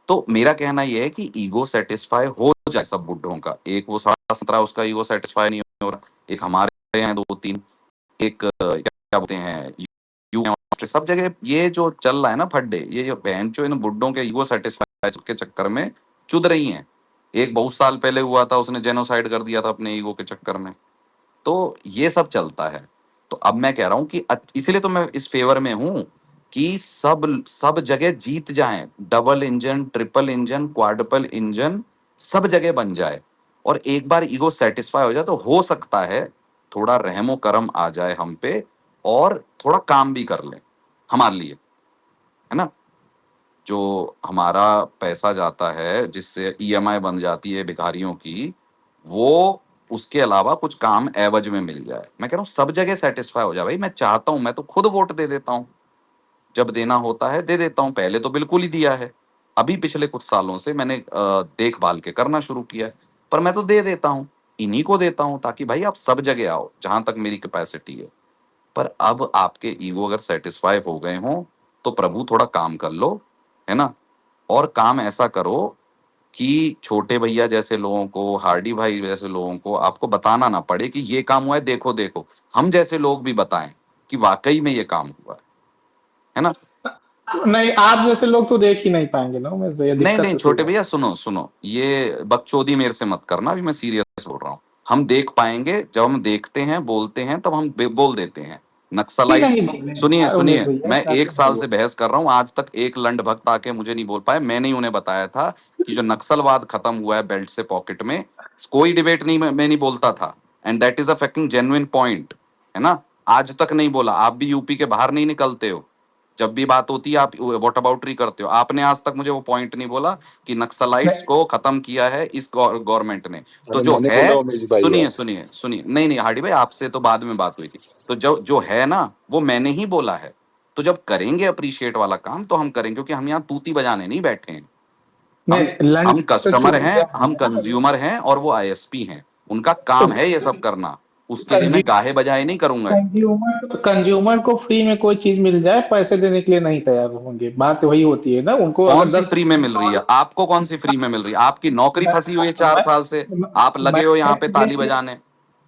तो मेरा कहना यह है कि ईगो सेटिस्फाई हो जाए सब बुड्ढों का, एक वो 17 उसका ईगो सेटिस्फाई नहीं हो रहा, एक हमारे हैं 2-3, एक क्या बोलते हैं सब जगह ये जो चल रहा है ना फड्डे, ये जो बहन जो इन बुड्ढों के ईगो सेटिस्फाई के चक्कर में चुद रही हैं। एक बहुत साल पहले हुआ था, उसने जेनोसाइड कर दिया था अपने ईगो के चक्कर में। तो ये सब चलता है। तो अब मैं कह रहा हूं कि इसीलिए तो मैं इस फेवर में हूं कि सब सब जगह जीत जाएं, double engine, triple engine, quadruple engine सब जगह बन जाए, और एक बार ईगो सेटिस्फाई हो जाए तो हो सकता है थोड़ा रहमो करम आ जाए हम पे, और थोड़ा काम भी कर लें हमारे लिए, है ना। जो हमारा पैसा जाता है, जिससे ईएमआई बन जाती है भिखारियों की, वो उसके अलावा कुछ काम एवज में मिल जाए। मैं कह रहा हूँ सब जगह सेटिस्फाई हो जाए भाई, मैं चाहता हूँ, मैं तो खुद वोट दे देता हूँ, जब देना होता है दे देता हूँ, पहले तो बिल्कुल ही दिया है, अभी पिछले कुछ सालों से मैंने देखभाल के करना शुरू किया है, पर मैं तो दे देता हूँ, इन्हीं को देता हूँ ताकि भाई आप सब जगह आओ जहां तक मेरी कैपेसिटी है। पर अब आपके ईगो अगर सेटिस्फाई हो गए हों तो प्रभु थोड़ा काम कर लो, है ना। और काम ऐसा करो कि छोटे भैया जैसे लोगों को, हार्डी भाई जैसे लोगों को आपको बताना ना पड़े कि ये काम हुआ है, देखो देखो, हम जैसे लोग भी बताएं कि वाकई में ये काम हुआ है ना। नहीं, आप जैसे लोग तो देख ही नहीं पाएंगे ना, मैं ये नहीं दिक्कत नहीं तो छोटे सीधा। भैया, सुनो सुनो, ये बकचोदी मेरे से मत करना, अभी मैं सीरियस बोल रहा हूँ। हम देख पाएंगे, जब हम देखते हैं, बोलते हैं, तब हम बोल देते हैं। ही नक्सलाइट, नहीं बोले सुनिए यार उमेश सुनिए, भैया, मैं क्या एक करना साल वो। से बहस कर रहा हूँ, आज तक एक लंड भक्त आके मुझे नहीं बोल पाए, मैंने ही उन्हें बताया था कि जो नक्सलवाद खत्म हुआ है बेल्ट से पॉकेट में, कोई डिबेट नहीं, मैं नहीं बोलता था, and that is a fucking genuine point, है ना। आज तक नहीं बोला, आप भी यूपी के बाहर नहीं निकलते हो, जब भी बात होती है आप वॉट अबाउटरी करते हो, आपने आज तक मुझे वो पॉइंट नहीं बोला कि नक्सलाइट्स नहीं को खत्म किया है इस गवर्नमेंट ने। तो अरे जो मैंने है, बोला उमेश भाई सुनिए यार। सुनिए सुनिए, नहीं नहीं हार्डी भाई, आपसे तो बाद में बात हुई थी। तो जो जो है ना, वो मैंने ही बोला है। तो जब करेंगे अप्रिशिएट वाला काम तो हम करेंगे, क्योंकि हम यहाँ तूती बजाने नहीं बैठे हैं। हम नहीं, लंच हम तो कस्टमर हैं, चूतिया हम नहीं है। कंज्यूमर हैं, और वो आईएसपी हैं, उनका तो काम है ये सब करना। उसके लिए मैं गाहे बजाए नहीं करूंगा। कंज्यूमर को फ्री में कोई चीज मिल जाए, पैसे देने के लिए नहीं तैयार होंगे, बात वही होती है ना, उनको कौन अगर सी 10 फ्री में मिल रही है आपको? कौन सी फ्री में मिल रही है? आपकी नौकरी फंसी हुई है चार मैं साल से, आप लगे हो यहाँ पे ताली बजाने,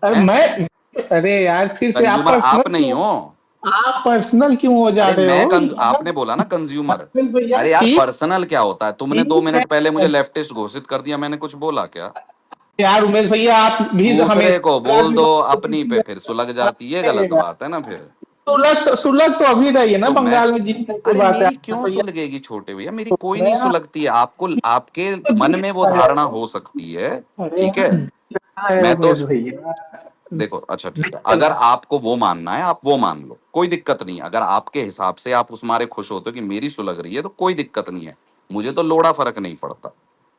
अरे हैं? मैं अरे यार, फिर से आप कंज्यूमर आप पर्सनल नहीं हो, आप पर्सनल क्यों हो जा अरे रहे मैं हो? आपने बोला ना कंज्यूमर। अनिल भैया अरे यार ठीक पर्सनल क्या होता है? तुमने 2 ठीक मिनट पहले मुझे है लेफ्टिस्ट घोषित कर दिया, मैंने कुछ बोला क्या? यार उमेश भैया, आप भी दूसरे हमेशा को बोल दो, अपनी पे फिर राजनीति सुलग जाती है, गलत बात है ना फिर। सुलग तो अभी रही है ना तो मैं, बंगाल में, जीत की अरे बात है मेरी क्यों भैया। सुलगेगी छोटे भैया? मेरी कोई नहीं तो सुलगती है। आपको आपके मन में वो जीत धारणा हो सकती है, अरे ठीक है। है मैं तो उमेश भैया, देखो, अच्छा ठीक है, जीत अगर आपको वो मानना है आप वो मान लो, कोई दिक्कत नहीं है। अगर आपके हिसाब से आप उस मारे खुश होते हो कि मेरी सुलग रही है तो कोई दिक्कत नहीं है, मुझे तो लोड़ा फर्क नहीं पड़ता।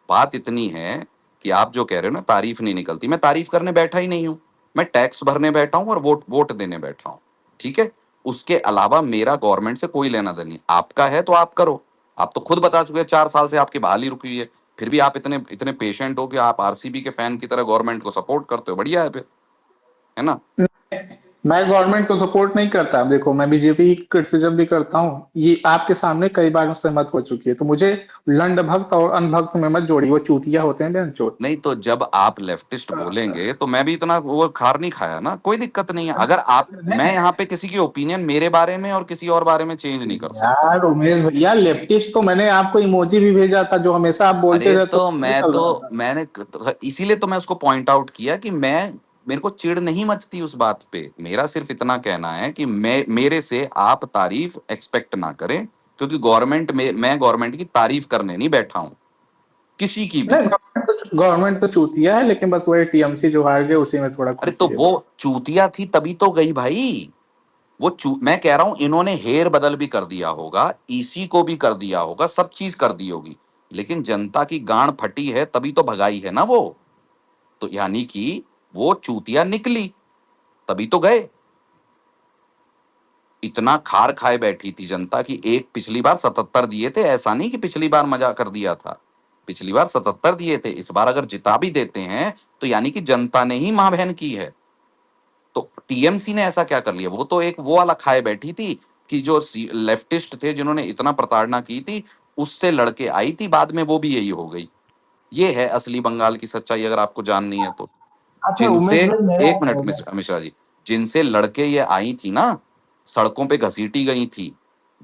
बात इतनी है कि आप जो कह रहे हो ना तारीफ नहीं निकलती, मैं तारीफ करने बैठा ही नहीं हूं। मैं टैक्स भरने बैठा हूं और वोट वोट देने बैठा हूं, ठीक है। उसके अलावा मेरा गवर्नमेंट से कोई लेना देना नहीं। आपका है तो आप करो। आप तो खुद बता चुके हैं 4 साल से आपकी बहाली रुकी हुई है, फिर भी आप इतने इतने पेशेंट हो कि आप आरसीबी के फैन की तरह गवर्नमेंट को सपोर्ट करते हो। बढ़िया है फिर, है ना। मैं गवर्नमेंट को सपोर्ट नहीं करता। देखो, मैं बीजेपी की क्रिटिसिज्म भी करता हूँ, ये आपके सामने कई बार सहमत हो चुकी है। तो मुझे लंड भक्त और अनभक्त में मत जोड़ी, वो चूतिया होते हैं बेंचोद। नहीं तो जब आप लेफ्टिस्ट बोलेंगे तो मैं भी इतना वो खार नहीं खाया ना, कोई दिक्कत नहीं है। अगर आप, मैं यहाँ पे किसी की ओपिनियन मेरे बारे में और किसी और बारे में चेंज नहीं कर सकता। यार उमेश भैया, लेफ्टिस्ट तो मैंने आपको इमोजी भी भेजा था, जो हमेशा आप बोलते अरे रहते हो, तो वही मैं चल तो रहा था। मैंने तो इसीलिए तो मैं उसको पॉइंट आउट किया कि मेरे को चिढ़ नहीं मचती उस बात पे। मेरा सिर्फ इतना कहना है कि मेरे से आप तारीफ एक्सपेक्ट ना करें, क्योंकि मैं गवर्नमेंट की तारीफ करने नहीं बैठा हूं, किसी की भी। नहीं, गवर्नमेंट तो चूतिया है, लेकिन बस वही टीएमसी जो हार गए उसी में थोड़ा अरे तो खुशी है वो बस। चूतिया थी तभी तो गई भाई। मैं कह रहा हूं इन्होंने हेर बदल भी कर दिया होगा, ईसी को भी कर दिया होगा, सब चीज कर दी होगी, लेकिन जनता की गांड फटी है तभी तो भगाई है ना वो। तो यानी कि वो चूतिया निकली तभी तो गए। इतना खार खाए बैठी थी जनता की, एक पिछली बार 77 दिए थे, ऐसा नहीं कि पिछली बार मजा कर दिया था। पिछली बार 77 दिए थे, इस बार अगर जिता भी देते हैं तो यानी कि जनता ने ही मां बहन की है। तो टीएमसी ने ऐसा क्या कर लिया? वो तो एक वो वाला खाए बैठी थी कि जो लेफ्टिस्ट थे जिन्होंने इतना प्रताड़ना की थी, उससे लड़के आई थी, बाद में वो भी यही हो गई। ये है असली बंगाल की सच्चाई, अगर आपको जाननी है तो। अच्छा जिनसे, उमेश भाई, मेरा एक मिनट मिश्रा जी, जिनसे लड़के ये आई थी ना, सड़कों पे घसीटी गई थी,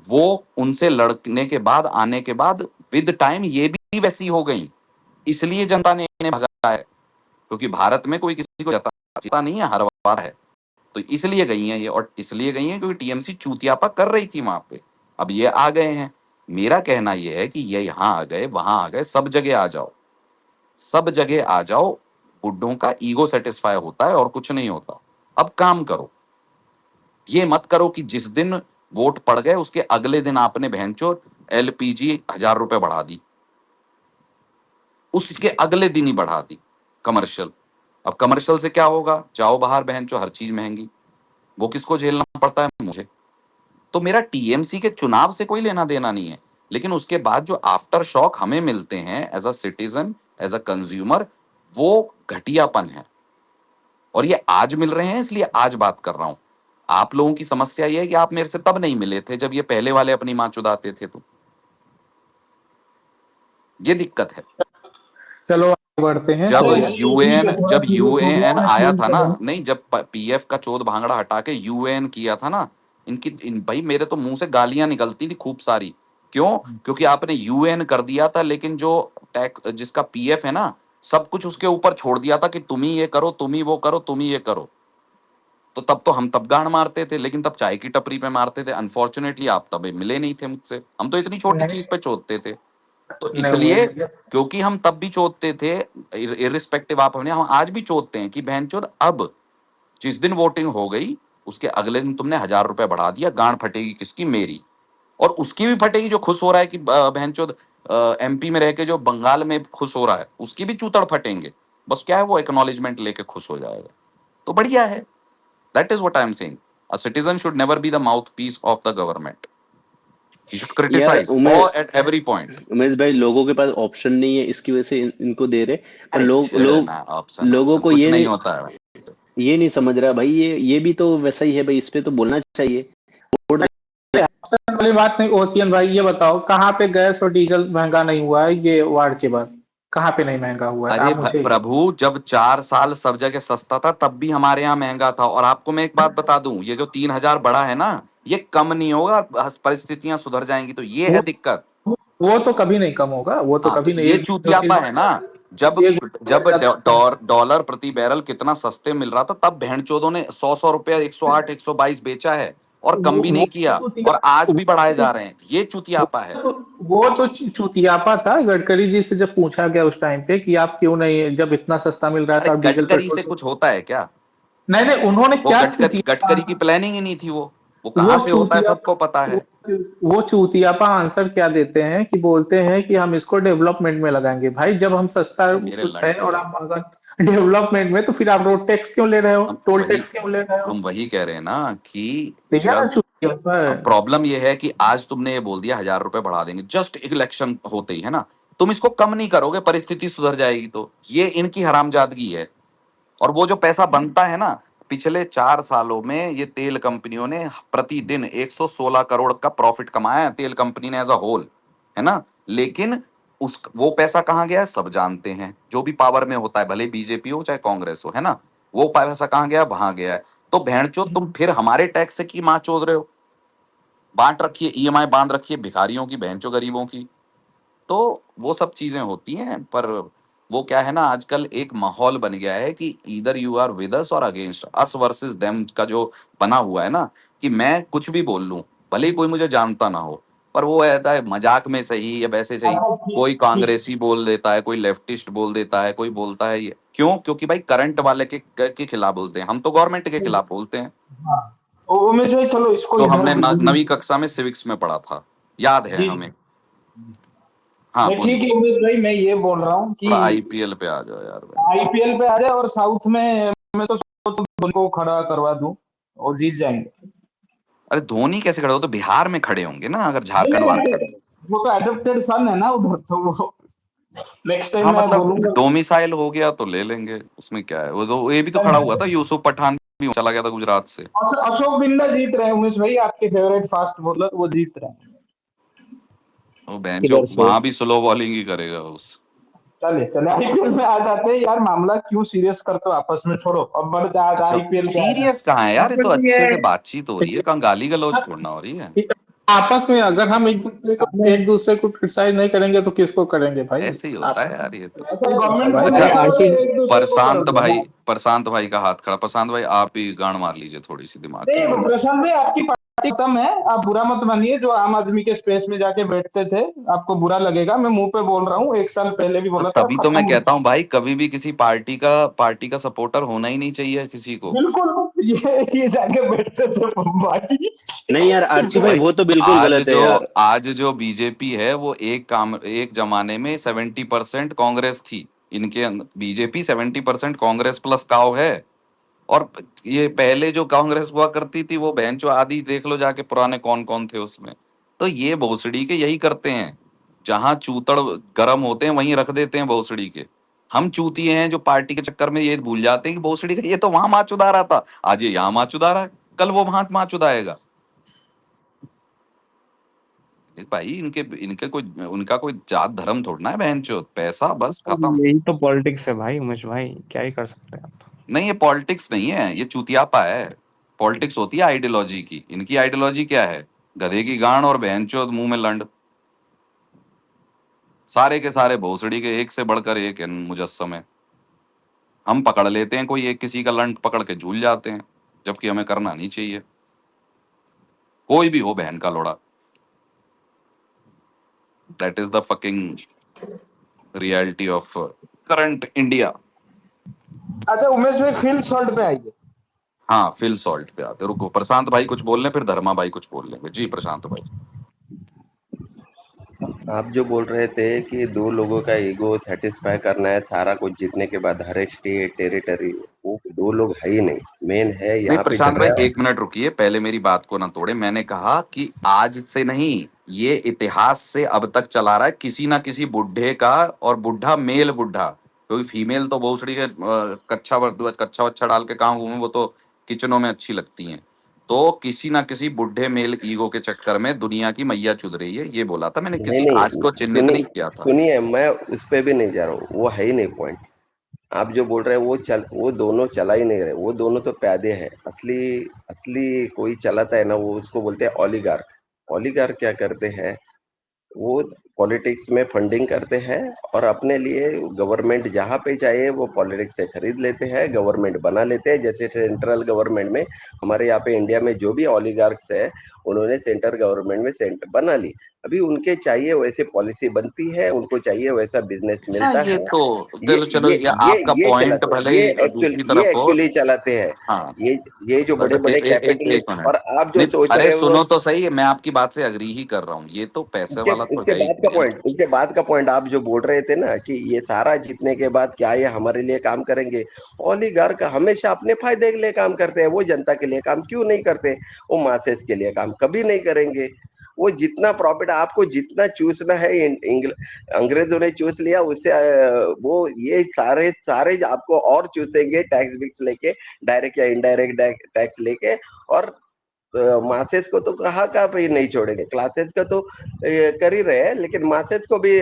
वो उनसे लड़ने के बाद, आने के बाद विद टाइम ये भी वैसी हो गई। इसलिए जनता ने इन्हें भगाया है, क्योंकि भारत में कोई किसी को जताता नहीं है, हर बार है। तो इसलिए गई हैं ये, और इसलिए गई हैं क्योंकि टीएमसी चूतियापा कर रही थी वहां पे। अब ये आ गए हैं। मेरा कहना ये है कि ये यहाँ आ गए, वहां आ गए, सब जगह आ जाओ, सब जगह आ जाओ। बुड्ढों का ईगो सेटिस्फाई होता है और कुछ नहीं होता। अब काम करो। ये मत करो कि जिस दिन वोट पड़ गए उसके अगले दिन आपने बहनचोद एलपीजी 1000 रुपए बढ़ा दी, उसके अगले दिन ही बढ़ा दी कमर्शियल। अब कमर्शियल से क्या होगा? जाओ बाहर बहनचोद, हर चीज महंगी। वो किसको झेलना पड़ता है? मुझे। तो मेरा टीएमसी के चुनाव से कोई लेना देना नहीं है, लेकिन उसके बाद जो आफ्टर शॉक हमें मिलते हैं as a citizen, as a consumer, वो घटियापन है। और ये आज मिल रहे हैं, इसलिए आज बात कर रहा हूं। आप लोगों की समस्या ये है कि आप मेरे से तब नहीं मिले थे जब ये पहले वाले अपनी मां चुदाते थे, तो ये दिक्कत है। चलो आगे बढ़ते हैं जब तो। एसी यूएएन पे थोड़ा जब सीरियस हो गया यूएएन मैं, आया चेंज था ना, करूँ? नहीं, जब पीएफ का चोद भांगड़ा हटा के यूएएन किया था ना, भाई मेरे तो मुंह से गालियां निकलती थी खूब सारी। क्यों? क्योंकि आपने यूएएन कर दिया था, लेकिन जो टैक्स जिसका पीएफ है ना, सब कुछ उसके ऊपर छोड़ दिया था कि तुम ही ये करो, तुम ही वो करो, तुम ही ये करो। तो तब तो हम तब गांड मारते थे, लेकिन तब चाय की टपरी पे मारते थे। अनफॉर्चुनेटली आप तब मिले नहीं थे मुझसे, हम तो इतनी छोटी नहीं चीज पे चोदते थे। तो नहीं उमेश इसलिए, भैया, क्योंकि हम तब भी चोदते थे, इरिस्पेक्टिव आप हमने, हम आज भी चोदते हैं कि बहनचोद अब जिस दिन वोटिंग हो गई उसके अगले दिन तुमने 1000 रुपए बढ़ा दिया, गांड फटेगी किसकी? मेरी। और उसकी भी फटेगी जो खुश हो रहा है कि बहनचोद एमपी में रह के जो बंगाल में खुश हो रहा है, उसकी भी चूतड़ फटेंगे। बस क्या है, वो एक्नॉलेजमेंट लेके खुश हो जाएगा। तो बढ़िया है। That is what I am saying. A citizen should never be the mouthpiece of the government. He should यार क्रिटिसाइज उमेश, और एट एवरी पॉइंट। उमेश भाई, लोगों के पास ऑप्शन नहीं है, इसकी वजह से इनको दे रहे। पर अरे लोग छेड़े लोग ना, ऑप्शन लोगों ऑप्शन को कुछ नहीं होता है। ये नहीं समझ रहा भाई। ये भी तो वैसा ही है भाई, इस पे तो बोलना चाहिए। वोट ऑप्शन वाली बात नहीं। ओशियन भाई, ये बताओ, कहाँ पे गैस और डीजल महंगा नहीं हुआ है ये वार के बाद? कहाँ पे नहीं महंगा हुआ है अरे आप मुझे प्रभु, जब 4 साल सब जगह सस्ता था तब भी हमारे यहाँ महंगा था। और आपको मैं एक बात बता दूं, ये जो 3,000 बढ़ा है ना, ये कम नहीं होगा। परिस्थितियां सुधर जाएंगी तो ये है वो दिक्कत। वो तो कभी नहीं कम होगा, वो तो हाँ, तो कभी नहीं। ये एक चूतियापा है ना। जब एक जब डॉलर प्रति बैरल कितना सस्ते मिल रहा था, तब भेड़चोदों ने 100 रुपया 108 122 बेचा है और कम भी नहीं किया, और आज भी बढ़ाए जा रहे हैं। ये चूतियापा है। वो तो चूतियापा था। गडकरी जी से जब पूछा गया उस टाइम पे कि आप क्यों नहीं, जब इतना सस्ता मिल रहा अरे था और डीजल गडकरी पेट्रोल से से। कुछ होता है क्या? नहीं नहीं, उन्होंने वो क्या गडकरी की प्लानिंग ही नहीं थी। वो वो कहाँ से होता है सबको पता वो, है। वो चूतियापा आंसर क्या देते हैं कि बोलते हैं कि हम इसको डेवलपमेंट में लगाएंगे। भाई जब हम सस्ता मेरे है और आप अगर डेवलपमेंट में, तो फिर आप रोड टैक्स क्यों ले रहे हो, टोल टैक्स क्यों ले रहे हो? हम वही कह रहे हैं ना कि ठीक है ना, जब चूतियापा है। प्रॉब्लम ये है कि आज तुमने ये बोल दिया 1,000 रुपए बढ़ा देंगे, जस्ट इलेक्शन होते ही, है ना। तुम इसको कम नहीं करोगे, परिस्थिति सुधर जाएगी। तो ये इनकी हरामजादगी है। और वो जो पैसा बनता है ना, पिछले 4 सालों में ये तेल कंपनियों ने प्रतिदिन 116 करोड़ का प्रॉफिट कमाया है, तेल कंपनी ने एज अ होल, है ना। लेकिन उस वो पैसा कहाँ गया है सब जानते हैं। जो भी पावर में होता है, भले बीजेपी हो चाहे कांग्रेस हो, है ना, वो पैसा कहाँ गया है, वहां गया है। तो भेड़चो तुम फिर हमारे टैक्स से की माँ चोद रहे हो। बांट रखिए, ईएमआई बांध रखिए भिखारियों की, बहनचो गरीबों की। तो वो सब चीजें होती हैं। पर वो क्या है ना, आजकल एक माहौल बन गया है कि इधर यू आर विद अस और अगेंस्ट अस वर्सेस देम का जो बना हुआ है ना, कि मैं कुछ भी बोल लूं, भले ही कोई मुझे जानता ना हो, पर वो रहता है मजाक में सही या वैसे सही। अच्छा कोई ठीक। कांग्रेसी बोल देता है, कोई लेफ्टिस्ट बोल देता है, कोई बोलता है ये क्यों, क्योंकि भाई करंट वाले के खिलाफ बोलते हैं। हम तो गवर्नमेंट के खिलाफ बोलते हैं। हाँ, उमेश भाई चलो इसको जो इधर हमने बिल्कुल। नवीं कक्षा में सिविक्स में पढ़ा था, याद है जी हमें। हाँ नहीं ठीक बोलिए। है उमेश भाई, मैं ये बोल रहा हूँ कि थोड़ा आईपीएल पे आ जाओ यार बेंच। आईपीएल पे आ जाए और साउथ में मैं तो सोच उनको खड़ा करवा दूं और जीत जाएंगे। अरे धोनी कैसे खड़े हो, तो बिहार में खड़े होंगे ना, अगर नहीं झारखंड वाले खड़े। नहीं, वो तो एडॉप्टेड सन है ना उधर, तो वो नेक्स्ट टाइम हाँ मैं मतलब बोलूंगा। डोमिसाइल हो गया तो ले लेंगे, उसमें क्या है। वो तो ये भी तो खड़ा हुआ था, यूसुफ पठान भी चला गया था गुजरात से। अशोक बिंदा जीत रहे हैं उमेश भाई, आपके फेवरेट फास्ट बॉलर वो जीत रहे हैं। वो बेंचो किधर से? वहां भी स्लो बॉलिंग ही करेगा उस। चले चले आईपीएल में आ जाते हैं यार, मामला क्यों सीरियस करते हो आपस में, छोड़ो अब बढ़ जा अच्छा आईपीएल के आ जाए। सीरियस कहाँ है यार, ये तो आपत्ति अच्छे है। से बातचीत हो रही है, कहाँ गाली गलौज छोड़ना हो रही है। आपस में अगर हम एक दूसरे को क्रिटिसाइज नहीं करेंगे तो किसको करेंगे भाई? ऐसे ही होता है यार ये तो। ऐसा गवर्नमेंट भाई को अच्छा अरे नहीं आरसी, करोगे, एक दूसरे को प्रशांत करोगे। भाई, प्रशांत भाई का हाथ खड़ा। प्रशांत भाई आप ही गांड मार लीजिए थोड़ी सी, दिमाग की नहीं गांड। प्रशांत भाई, आपकी पार्टी खत्म है, आप बुरा मत मानिए। जो आम आदमी के स्पेस में जाके बैठते थे, आपको बुरा लगेगा। मैं मुंह पे बोल रहा हूँ, एक साल पहले भी तो बोला था, तभी तो खत्म मैं हो कहता गया। हूँ भाई, कभी भी किसी पार्टी का सपोर्टर होना ही नहीं चाहिए किसी को। बिल्कुल, ये जाके बैठते थे पार्टी। नहीं यार आरसी भाई भाई वो तो बिल्कुल गलत है यार। आज जो बीजेपी है, वो एक जमाने में 70% कांग्रेस थी। इनके बीजेपी 70% कांग्रेस प्लस काव है। और ये पहले जो कांग्रेस हुआ करती थी, वो बहन चो आदि देख लो जाके, पुराने कौन कौन थे उसमें। तो ये भोसड़ी के यही करते हैं, जहां चूतड़ गर्म होते हैं वहीं रख देते हैं भोसड़ी के। हम चूतिए हैं जो पार्टी के चक्कर में ये भूल जाते हैं कि भोसड़ी का ये तो वहां माँ चुदा रहा था, आज ये यहाँ माँ चुदा रहा है, कल वो वहां माँ चुदाएगा। भाई इनके इनके कोई उनका कोई जात धर्म थोड़ना है, बहन चो पैसा बस खत्म। यही तो पॉलिटिक्स है भाई उमेश भाई, क्या ही कर सकते हैं आप। नहीं ये पॉलिटिक्स नहीं है, ये चूतियापा है। पॉलिटिक्स होती है आइडियोलॉजी की। इनकी आइडियोलॉजी क्या है, गधे की गांड और बहनचोद मुंह में लंड। सारे के सारे भोसड़ी के एक से बढ़कर एक है मुजस्सम है। हम पकड़ लेते हैं कोई एक किसी का लंड पकड़ के झूल जाते हैं, जबकि हमें करना नहीं चाहिए। कोई भी हो बहन का लोड़ा। That is the fucking reality of current India. अच्छा उमेश भाई, फील्ड सॉल्ट पे आइए। हाँ फिल सॉल्ट पे आते, रुको प्रशांत भाई कुछ बोल लें, फिर धर्मा भाई कुछ बोल लेंगे। जी प्रशांत भाई। आप जो बोल रहे थे कि दो लोगों का ईगो सेटिस्फाई करना है सारा कुछ जीतने के बाद, हर एक स्टेट टेरिटरी, वो दो लोग है ही नहीं। मेन है नहीं यहाँ पे प्रशांत भाई झगड़ा। एक मिनट रुकिए, पहले मेरी बात को ना तोड़े। मैंने कहा कि आज से नहीं, ये इतिहास से अब तक चला रहा है किसी ना किसी बुढ़े का, और बुढ़ा मेल बुढ़ा, क्योंकि फीमेल तो भोसड़ी के कच्चा वच्चा डाल के कहाँ घूमे, वो तो किचनों में अच्छी लगती हैं। तो किसी ना किसी बुढ़े मेल ईगो के चक्कर में दुनिया की मैया चुद रही है, ये बोला था मैंने, नहीं किसी खास को नहीं, चिन्हित नहीं किया था। सुनिए, मैं उस पे भी नहीं जा रहा हूँ, वो है ही नहीं पॉइंट। आप जो बोल रहे हैं वो दोनों चला ही नहीं रहे, वो दोनों तो प्यादे हैं। असली असली कोई चलाता है ना, वो उसको बोलते हैं ओलिगार्क। ओलिगार्क क्या करते हैं, वो पॉलिटिक्स में फंडिंग करते हैं और अपने लिए गवर्नमेंट जहाँ पे चाहिए वो पॉलिटिक्स से खरीद लेते हैं, गवर्नमेंट बना लेते हैं। जैसे सेंट्रल गवर्नमेंट में हमारे यहाँ पे इंडिया में जो भी ओलिगार्क्स है, उन्होंने सेंट्रल गवर्नमेंट में सेंटर बना ली। अभी उनके चाहिए वैसे पॉलिसी बनती है, उनको चाहिए वैसा बिजनेस हाँ, मिलता ये है। तो ये चलो, ये ये आपका ये पॉइंट चलाते हैं, भले ही दूसरी ये तरफ हो। एक्चुअली चलाते हैं। हाँ, ये जो अच्छा, बड़े बड़े एक कैपिटलिस्ट, मिनट। और आप जो नहीं, सोच अरे रहे हो, सुनो तो सही, मैं आपकी बात से अग्री ही कर रहा हूँ, ये तो पैसे उसके वाला तो उसके है ही बाद का नहीं। पॉइंट, उसके बाद का पॉइंट आप जो बोल रहे थे ना कि ये सारा जीतने के बाद क्या ये हमारे लिए काम करेंगे। ओलिगार्क हमेशा अपने फायदे के लिए काम करते हैं, वो जनता के लिए काम क्यों नहीं करते? वो मासेस के लिए काम कभी नहीं करेंगे। वो जितना प्रॉफिट आपको जितना चूसना है, अंग्रेजों ने चूस लिया उससे, वो ये सारे सारे आपको और चूसेंगे, टैक्स बिक्स लेके, डायरेक्ट या इनडायरेक्ट टैक्स लेके। और मासेस को तो कहाँ पे नहीं छोड़ेंगे, क्लासेस का तो कर ही रहे हैं, लेकिन मासेस को भी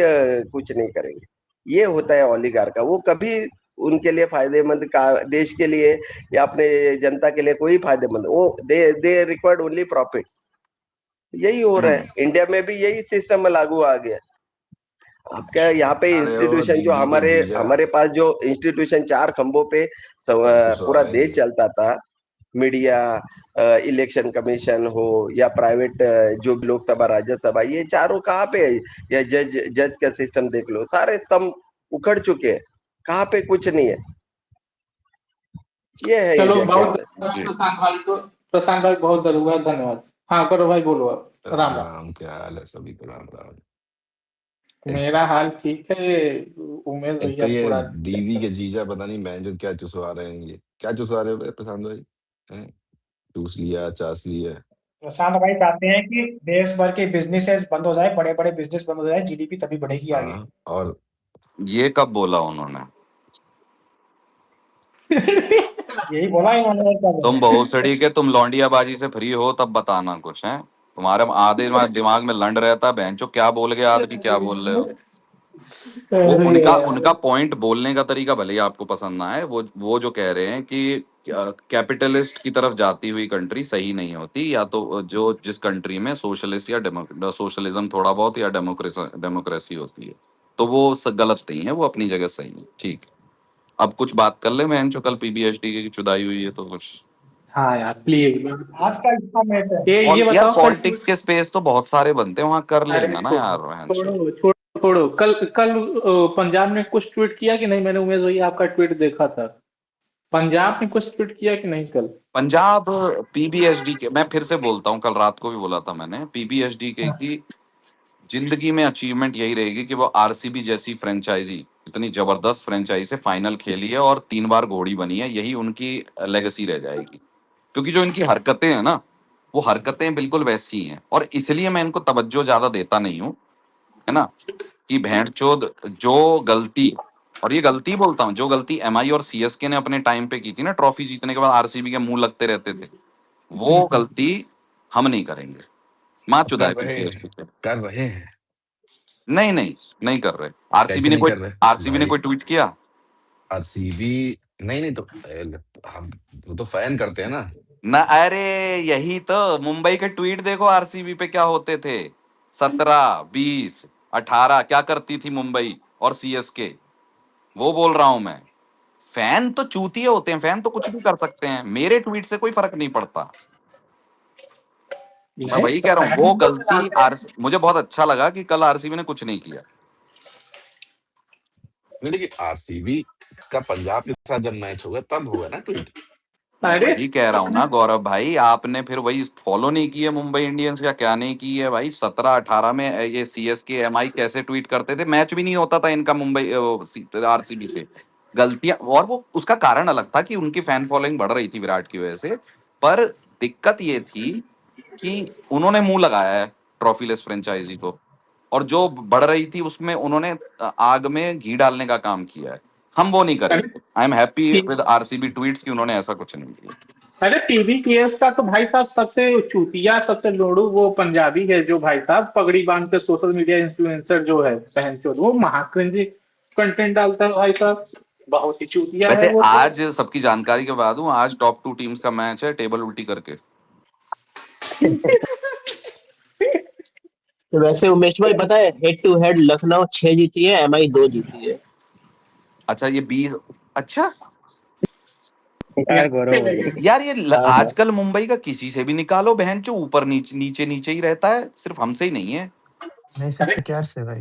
कुछ नहीं करेंगे। ये होता है ओलिगार का, वो कभी उनके लिए फायदेमंद का, देश के लिए या अपने जनता के लिए कोई फायदेमंद, वो दे रिक्वायर्ड ओनली प्रॉफिट्स। यही हो रहा है इंडिया में भी, यही सिस्टम लागू आ गया। आपका यहाँ पे अरे ओ इंस्टीट्यूशन जो दीदी के हमारे जीजा, हमारे पास जो इंस्टीट्यूशन चार खंभों पे क्या चुसवा पूरा रहे हैं देश ये? चलता था, मीडिया, इलेक्शन कमीशन हो या प्राइवेट, जो भी लोकसभा राज्यसभा, ये चारों कहाँ पे है? या जज जज का सिस्टम देख लो, सारे स्तंभ उखड़ चुके हैं, कहाँ पे कुछ नहीं है। ये है चलो इंडिया के बहुत अंदर। जी, प्रशांत भाई बहुत देर हुआ, धन्यवाद। हाँ करो भाई, बोलो आप। राम राम राम। राम, क्या हाल है सभी को? राम राम। एक, मेरा हाल ठीक है, उमेश एक तो भैया ये थोड़ा दीदी के जीजा पता नहीं मैं जो क्या चुसवा रहे हैं, ये क्या चुसवा रहे हो बे प्रशांत भाई? हैं? चूस लिया, चास लिया। प्रशांत भाई चाहते हैं कि देश भर के बिजनेसेस बंद हो जाए, बड़े बड़े बिजनेस बंद हो जाए, जीडीपी तभी बढ़ेगी आगे। हाँ, और ये कब बोला उन्होंने? यही बोला इन्होंने, और क्या तुम बोला? बहुसड़ी के, तुम लौंडियाबाजी से फ्री हो तब बताना कुछ है। तुम्हारे आधे दिमाग में लंड रहता है, बहनचो क्या बोल गए आदमी, क्या बोल रहे हो। वो अरे उनका यार, उनका पॉइंट बोलने का तरीका भले ही आपको पसंद ना आए, वो जो कह रहे हैं कि कैपिटलिस्ट की तरफ जाती हुई कंट्री सही नहीं होती, या तो जो जिस कंट्री में सोशलिस्ट या सोशलिज्म थोड़ा बहुत या डेमोक्रेसी होती है, तो वो गलत नहीं है, वो अपनी जगह सही है, ठीक है। अब कुछ बात कर ले बहन, जो कल पीबीएचडी की चुदाई हुई है तो कुछ। हाँ यार प्लीज। आज का इसका मैच है। ये यार बताओ कल। पॉलिटिक्स के स्पेस तो बहुत सारे बनते हैं, वहां कर अरे लेंगे ना यार बहन। छोड़ो छोड़ो छोड़ो, कल कल पंजाब ने कुछ ट्वीट किया कि नहीं? मैंने उमेश भैया आपका ट्वीट देखा था। पंजाब ने कुछ ट्वीट किया कि नहीं कल? पंजाब पीबीएचडी के, मैं फिर से बोलता हूँ, कल रात को भी बोला था मैंने, पीबीएचडी के की जिंदगी में अचीवमेंट यही रहेगी कि वो आरसीबी जैसी फ्रेंचाइजी, इतनी जबरदस्त फ्रेंचाइजी से फाइनल खेली है और 3 बार घोड़ी बनी है, यही उनकी लेगेसी रह जाएगी। क्योंकि जो इनकी हरकतें हैं ना, वो हरकतें बिल्कुल वैसी ही हैं, और इसलिए मैं इनको तवज्जो ज्यादा देता नहीं हूँ, है ना। कि भेड़ चोद जो गलती, और ये गलती बोलता हूँ, जो गलती एमआई और सीएसके ने अपने टाइम पे की थी ना, ट्रॉफी जीतने के बाद आरसीबी के मुंह लगते रहते थे, वो गलती हम नहीं करेंगे। माँ चुदा कर है रहे पीपीएससी हैं, पे। कर रहे हैं। नहीं नहीं, नहीं कर रहे। कैसे नहीं कर रहे आरसीबी ने भाई? कोई ट्वीट किया? आरसीबी नहीं नहीं तो हम वो तो फैन करते हैं ना। ना, अरे यही तो, मुंबई के ट्वीट देखो आरसीबी पे क्या होते थे। 17, 20, 18 क्या करती थी मुंबई और सीएसके, वो बोल रहा हूं मैं। फैन तो चूतिए होते हैं, फैन तो कुछ भी कर सकते हैं, मेरे ट्वीट से कोई फर्क नहीं पड़ता। मैं नहीं वही तो कह रहा हूँ, फैन वो तो गलती कराते हैं। मुझे बहुत अच्छा लगा कि कल आरसीबी ने कुछ नहीं किया। नहीं, लेकिन आरसीबी का पंजाब के साथ जब मैच होगा तब होगा ना ट्वीट। मैं अरे वही कह रहा हूँ ना गौरव भाई, आपने फिर वही फॉलो नहीं की है मुंबई इंडियंस का, क्या नहीं की है भाई। 17, 18 में ये सीएसके एमआई कैसे ट्वीट करते थे, मैच भी नहीं होता था इनका मुंबई आरसीबी से। गलतियां, और वो उसका कारण अलग था कि उनकी फैन फॉलोइंग बढ़ रही थी विराट की वजह से, पर दिक्कत ये थी कि उन्होंने मुंह लगाया है ट्रॉफीलेस फ्रेंचाइजी को, और जो बढ़ रही थी उसमें उन्होंने आग में घी डालने का काम किया है। हम वो नहीं अरे करेंगे। I am happy T- with RCB tweets कि उन्होंने ऐसा कुछ नहीं किया। अरे टीवीपीएस का तो भाई साहब सबसे चूतिया सबसे लोड़ू वो पंजाबी है जो भाई साहब पगड़ी बांध के सोशल मीडिया इन्फ्लुएंसर जो है बहन चोद, वो महाक्रिंजी कंटेंट डालता है भाई साहब, बहुत ही चूतिया है वैसे वो तो। आज सबकी जानकारी के बाद हूँ, आज टॉप 2 टीम्स का मैच है टेबल उल्टी करके। तो वैसे उमेश भाई पता है, हेड टू हेड लखनऊ 6 जीती है, एमआई 2 जीती है। अच्छा ये 20, अच्छा यार गौरव यार ये हाँ हाँ। आजकल मुंबई का किसी से भी निकालो बहन जो ऊपर नीचे नीचे नीचे ही रहता है, सिर्फ हमसे ही नहीं है। नहीं सब केकेआर से भाई।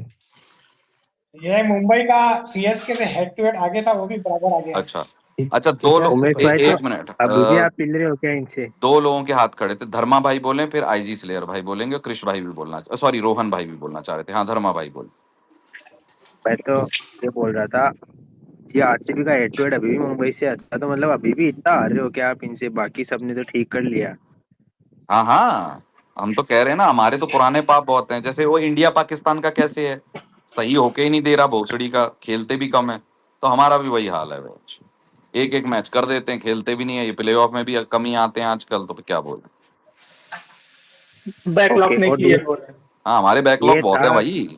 ये मुंबई का सीएसके से हेड टू हेड आगे था, वो भी बराबर आगे है। अच्छा अच्छा, दो केकेआर लोग से उमेश भाई तो एक मिनट, अभी भी आप पिल रहे हो क्या इनसे? दो लोगों के हाथ खड़े थे, धर्मा भाई बोले, फिर आईजी स्लेयर भाई बोलेंगे, कृष भाई भी बोलना, सॉरी रोहन भाई भी बोलना चाह रहे थे। हाँ धर्मा भाई बोल। मैं तो ये बोल रहा था, ये आरसीबी का हेड टू हेड अभी भी मुंबई से आता, तो मतलब अभी भी इतना हार रहे हो क्या आप इनसे? बाकी सबने तो ठीक कर लिया। हाँ हाँ, हम तो कह रहे हैं ना, हमारे तो पुराने पाप बहुत हैं। जैसे वो इंडिया पाकिस्तान का कैसे है, सही होके ही नहीं दे रहा भोसड़ी का, खेलते भी कम है, तो हमारा भी वही हाल है मैच। एक एक मैच कर देते हैं, खेलते भी नहीं है। ये प्लेऑफ में भी कम ही आते हैं आजकल, तो क्या बोले। बैकलॉग ओके, नहीं और क्लियर हो रहा हाँ हमारे बैकलॉग ये बहुत था, है भाई।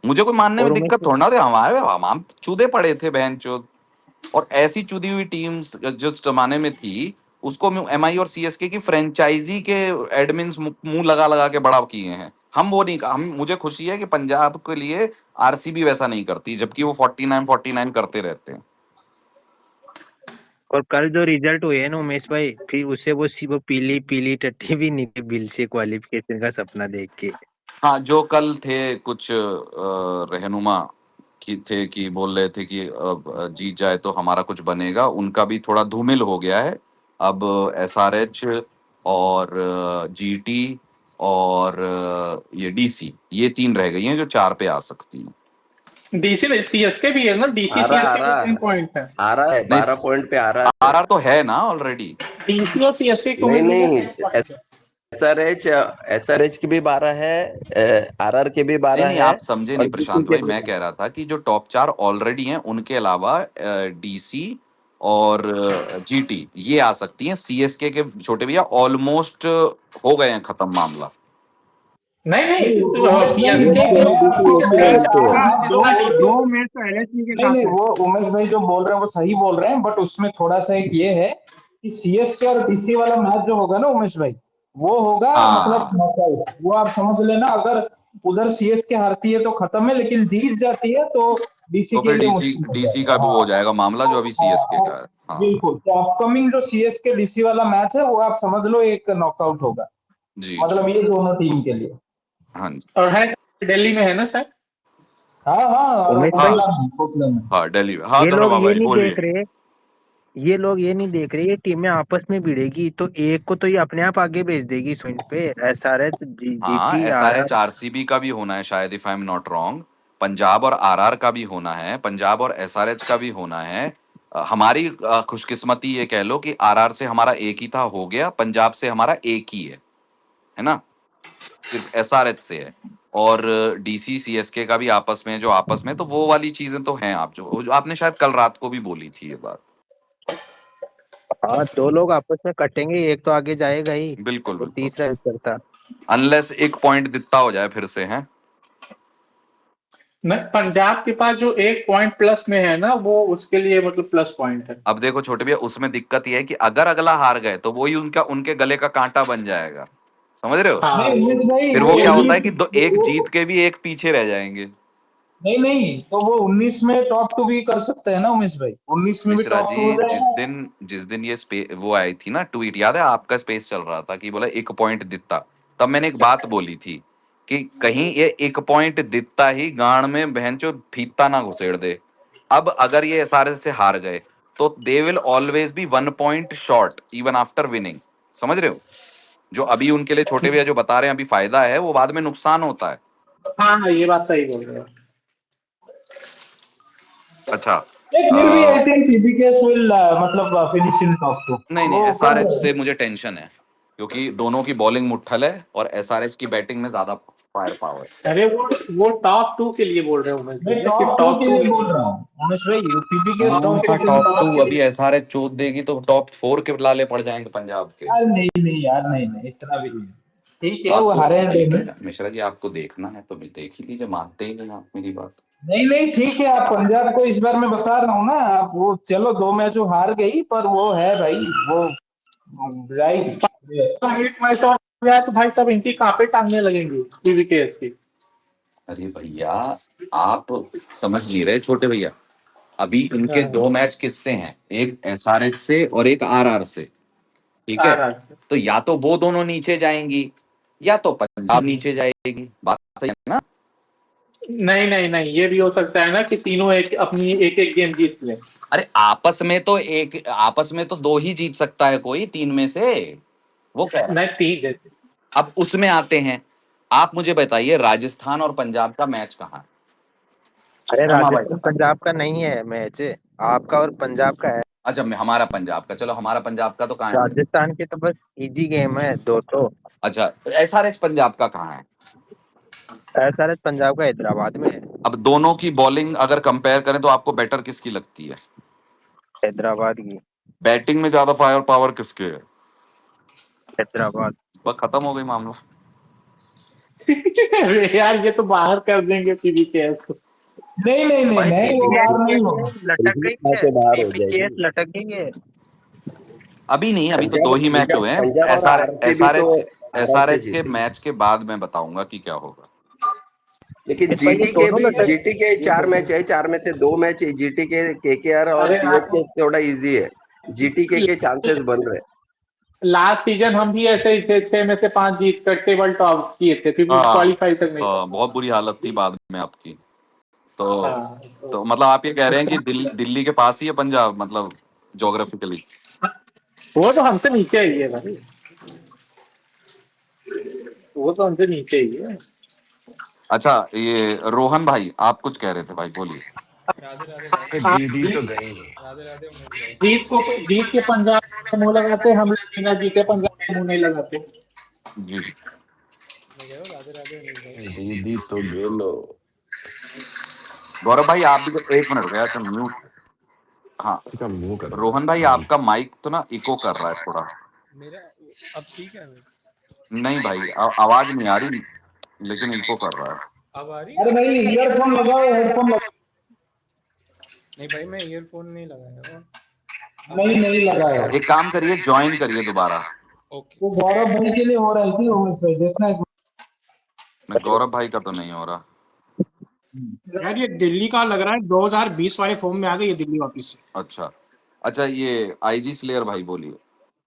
मुझे कोई मानने में और दिक्कत उमेश थोड़ा ना थे, हमारे हम चूदे पड़े थे बहन चोद। और ऐसी चुदी हुई टीम्स जिस जमाने में थी, उसको एमआई और सीएसके की फ्रेंचाइजी के एडमिन्स मुंह लगा लगा के बड़ा किए हैं। हम वो नहीं, हम मुझे खुशी है कि पंजाब के लिए आरसीबी वैसा नहीं करती, जबकि वो 49 करते रहते हैं। और कल जो रिजल्ट हुए हैं ना उमेश भाई, फिर उससे वो पीली पीली टट्टी भी निकली बिल से क्वालिफिकेशन का सपना देख के। हाँ जो कल थे कुछ रहनुमा की थे कि बोल रहे थे कि अब जीत जाए तो हमारा कुछ बनेगा, उनका भी थोड़ा धूमिल हो गया है। अब एसआरएच और जीटी और ये डीसी, ये 3 रह गई हैं जो 4 पे आ सकती हैं। है। डीसी नहीं, सीएसके भी है ना, डीसी आ सीएसके रहा को 3 पॉइंट है। आ रहा है, नहीं 12 पॉइंट पे आ रहा है। आरआर तो है ना ऑलरेडी। डीसी और सीएसके को नहीं मिला नहीं, 3 पॉइंट है। एसआरएच की भी 12 है, आरआर के भी नहीं 12 नहीं, है, आप समझे और नहीं जीटी प्रशांत के भाई, भी मैं 12 कह रहा था कि जो टॉप 4 ऑलरेडी हैं उनके अलावा डीसी और जीटी ये आ सकती हैं। सीएसके के छोटे भैया ऑलमोस्ट हो गए हैं खत्म मामला। नहीं नहीं, उमेश भाई सीएसके सीएसके के और मैं डीसी आपको एक ही मैं लाइन पे है। आपको दो जितना दो डिटेल, मैच तो एलएसजी के नहीं साथ नहीं, है। वो उमेश भाई जो बोल रहे हैं वो सही बोल रहे हैं, बट उसमें थोड़ा सा एक ये है कि सीएसके और डीसी वाला मैच जो होगा ना उमेश भाई, वो होगा मतलब हाँ नॉकआउट। वो आप समझ लेना, अगर उधर सीएसके हारती है तो खत्म है, लेकिन जीत जाती है तो डीसी तो के फिर लिए डीसी मुश्किल हो डीसी का जाएगा। भी वो हो हाँ जाएगा मामला जो अभी सीएसके हाँ का है। हाँ बिल्कुल। तो अपकमिंग जो सीएसके डीसी वाला मैच है वो आप समझ लो एक नॉकआउट होगा, जी जी मतलब ये दोनों टीम के लिए। हाँ जी और है दिल्ली में है ना सर। हाँ हाँ, और उमेश भाई, कोटला में, कोटला में। हाँ दिल्ली में। हाँ ये लोग धर्मा ये भाई नहीं बोलिए। देख रहे, ये लोग ये नहीं देख रहे ये टीमें आपस में भिड़ेगी तो एक को तो ये अपने आप आगे भेज देगी स्विंग पे। एसआरएच हाँ जीटी एसआरएच आरआर। आरसीबी का भी होना है शायद, if I am not wrong. Punjab और आरआर का भी होना है, पंजाब और एसआरएच का भी होना है। हमारी खुशकिस्मती ये कह लो कि आरआर से हमारा एक ही था, हो गया। पंजाब से हमारा एक ही है ना, सिर्फ एसआरएच से है। और डीसी सीएसके का भी आपस में, जो आपस में, तो वो वाली चीजें तो हैं। आप जो आपने शायद कल रात को भी बोली थी ये बात। हाँ, दो लोग आपस में कटेंगे, एक तो आगे जाएगा ही, बिल्कुल वो बिल्कुल, तीसरा करता। अनलेस एक पॉइंट दिता हो जाए फिर से है। नहीं, पंजाब के पास जो 1 पॉइंट प्लस में है ना, वो उसके लिए मतलब प्लस पॉइंट है। अब देखो छोटे भैया, उसमें दिक्कत यह है कि अगर अगला हार गए तो वही उनका, उनके गले का कांटा बन जाएगा, समझ रहे हो। हाँ नहीं उमेश भाई, फिर वो वो क्या होता है 19, कि एक जीत के भी एक पीछे रह जाएंगे। नहीं नहीं, तो वो 19 में टॉप टू भी कर सकते हैं ना उमेश भाई, 19 में भी मिश्रा टॉप जी, टू हो जाएगा। जिस दिन ये वो आई थी ना ट्वीट, याद है आपका, स्पेस चल रहा था कि बोला 1 पॉइंट दिता, तब मैंने एक बात बोली थी कि कहीं ये 1 पॉइंट दिता ही गांड में बहनचो फीता ना घुसेड़ दे। अब अगर ये एसआरएच से हार गए तो they will always be 1 point short even after winning, समझ रहे हो। जो अभी उनके लिए छोटे भैया जो बता रहे हैं अभी फायदा है, वो बाद में नुकसान होता है। हाँ हाँ, ये बात सही बोल रहे हो। अच्छा फिर भी आई थिंक सीबीके विल मतलब फिनिश इन टॉप टू, नहीं नहीं, वो कर एसआरएच देंगे। से मुझे टेंशन है, क्योंकि दोनों की बॉलिंग मुट्ठल है और एसआरएच की बैटिंग में ज्यादा फायर पावर। अरे वो टॉप 2 के लिए बोल रहे हो उमेश मैं भैया कि टॉप टू टॉप के 2 लिए में बोल रहा हूँ उमेश भाई, यूपीपी के कौन टॉप सा के टॉप टॉप टू? के अभी लिए। एसआरएच चोट देगी तो टॉप 4 के लाले पड़ जाएंगे पंजाब के। यार नहीं नहीं यार, नहीं नहीं इतना भी नहीं। ठीक तो है वो आपको हारे हैं ठीक दोनों। है मिश्रा जी, आपको देखना है तो भी देख ही लीजिए, मानते ही नहीं आप मेरी बात। नहीं नहीं ठीक है, आप पंजाब को इस बार मैं बता रहा हूँ ना, आप वो चलो 2 मैच वो हार गई, पर वो है भाई, वो राइट। एक मैच और हो गया तो भाई सब इनकी कांपे टांगने लगेंगी पीवीकेएस की। अरे भैया, आप समझ नहीं रहे छोटे भैया। अभी इनके हाँ, 2 मैच किससे हैं? एक एसआरएच से और एक आरआर से। ठीक है, आर तो या तो वो दोनों नीचे जाएंगी या तो पंजाब नीचे जाएगी, बात सही है ना? नहीं नहीं नहीं, ये भी हो सकता है ना कि तीनों एक अपनी एक एक गेम जीत ले। अरे आपस में तो 2 ही जीत सकता है कोई 3 में से। वो कह रहा नहीं है। 3 जैसे। अब उसमें आते हैं, आप मुझे बताइए राजस्थान और पंजाब का मैच कहाँ है? अरे शर्मा भाई राजस्थान बताइए। पंजाब का नहीं है मैच, आपका और पंजाब का है। अच्छा, हमारा पंजाब का, चलो हमारा पंजाब का तो कहाँ है? राजस्थान की तो बस इजी गेम है दो तो। अच्छा, एसआरएच पंजाब का कहाँ है? एसआरएच पंजाब का हैदराबाद में है। अब दोनों की बॉलिंग अगर कंपेयर करें तो आपको बेटर किसकी लगती है? हैदराबाद की। बैटिंग में ज्यादा फायर पावर किसके है? हैदराबाद। बस खत्म हो गई मामला। अरे यार ये तो बाहर कर देंगे पीवीकेएस को। नहीं नहीं नहीं भाई नहीं, वो बाहर नहीं होगा। पीपीकेएस लटक गई है, से बाहर हो पीपीकेएस जाएगी। लटक गई है। अभी नहीं, अभी तो पंजाब 2 ही मैच पंजाब हुए हैं। पंजाब और एसआर आरसीबी तो एसआरएच आरआर से एसआरएच के जीतेगी। मैच के बाद मैं बताऊंगा कि क्या होगा। लेकिन इस बार ये दोनों लटक। जीटी के 4 मैच है, 4 में से 2 मैच जीटी के केकेआर और अरे सीएसके थोड़ा इजी है। जीटी के चांसेस बन रहे। लास्ट सीजन हम भी ऐसे ही थे, 6 में से 5 जीत कर टेबल टॉप किए थे, फिर भी हाँ, क्वालिफाई तक नहीं कर बहुत बुरी हालत थी बाद में आपकी। तो पाए। हाँ मतलब आप ये कह रहे हैं कि उसका दिल्ली के पास ही है पंजाब, मतलब जोग्राफिकली। वो तो हमसे नीचे ही है भाई, वो तो हमसे नीचे ही है। अच्छा, ये रोहन भाई आप कुछ कह रहे थे भाई, बोलिए। राधे राधे भाई। हाँ, दीदी तो गई। राधे राधे उमेश भाई। जीत के पंजाब का मुंह लगाते, हम लोग बिना जीते पंजाब का मुंह नहीं लगाते। जी, मैं कह रहा हूँ राधे राधे उमेश भाई। दीदी तो गेलो। गौरव भाई आप भी तो 1 मिनट हो गया, अच्छा म्यूट। हाँ, इसका मुंह कर रोहन भाई हाँ। आपका माइक तो ना इको कर रहा है थोड़ा। मेरा अब ठीक है। नहीं भाई, आवाज नहीं आ रही, लेकिन इको कर रहा है। अब आ रही अरे है? भाई ईयरफोन लगाओ, हेडफोन लगाओ। नहीं भाई, मैं ईयरफोन नहीं लगाया हूँ। अब नहीं आ नहीं लगाया। एक काम करिए, ज्वाइन करिए दोबारा। ओके। वो गौरव भाई के लिए हो रही थी उमेश भाई, देखना एक नहीं, गौरव भाई का तो नहीं हो रहा। यार ये दिल्ली का लग रहा है 2020 वाले फॉर्म में आ गई है दिल्ली वापस से। अच्छा अच्छा, ये आईजी स्लेयर भाई बोलिए।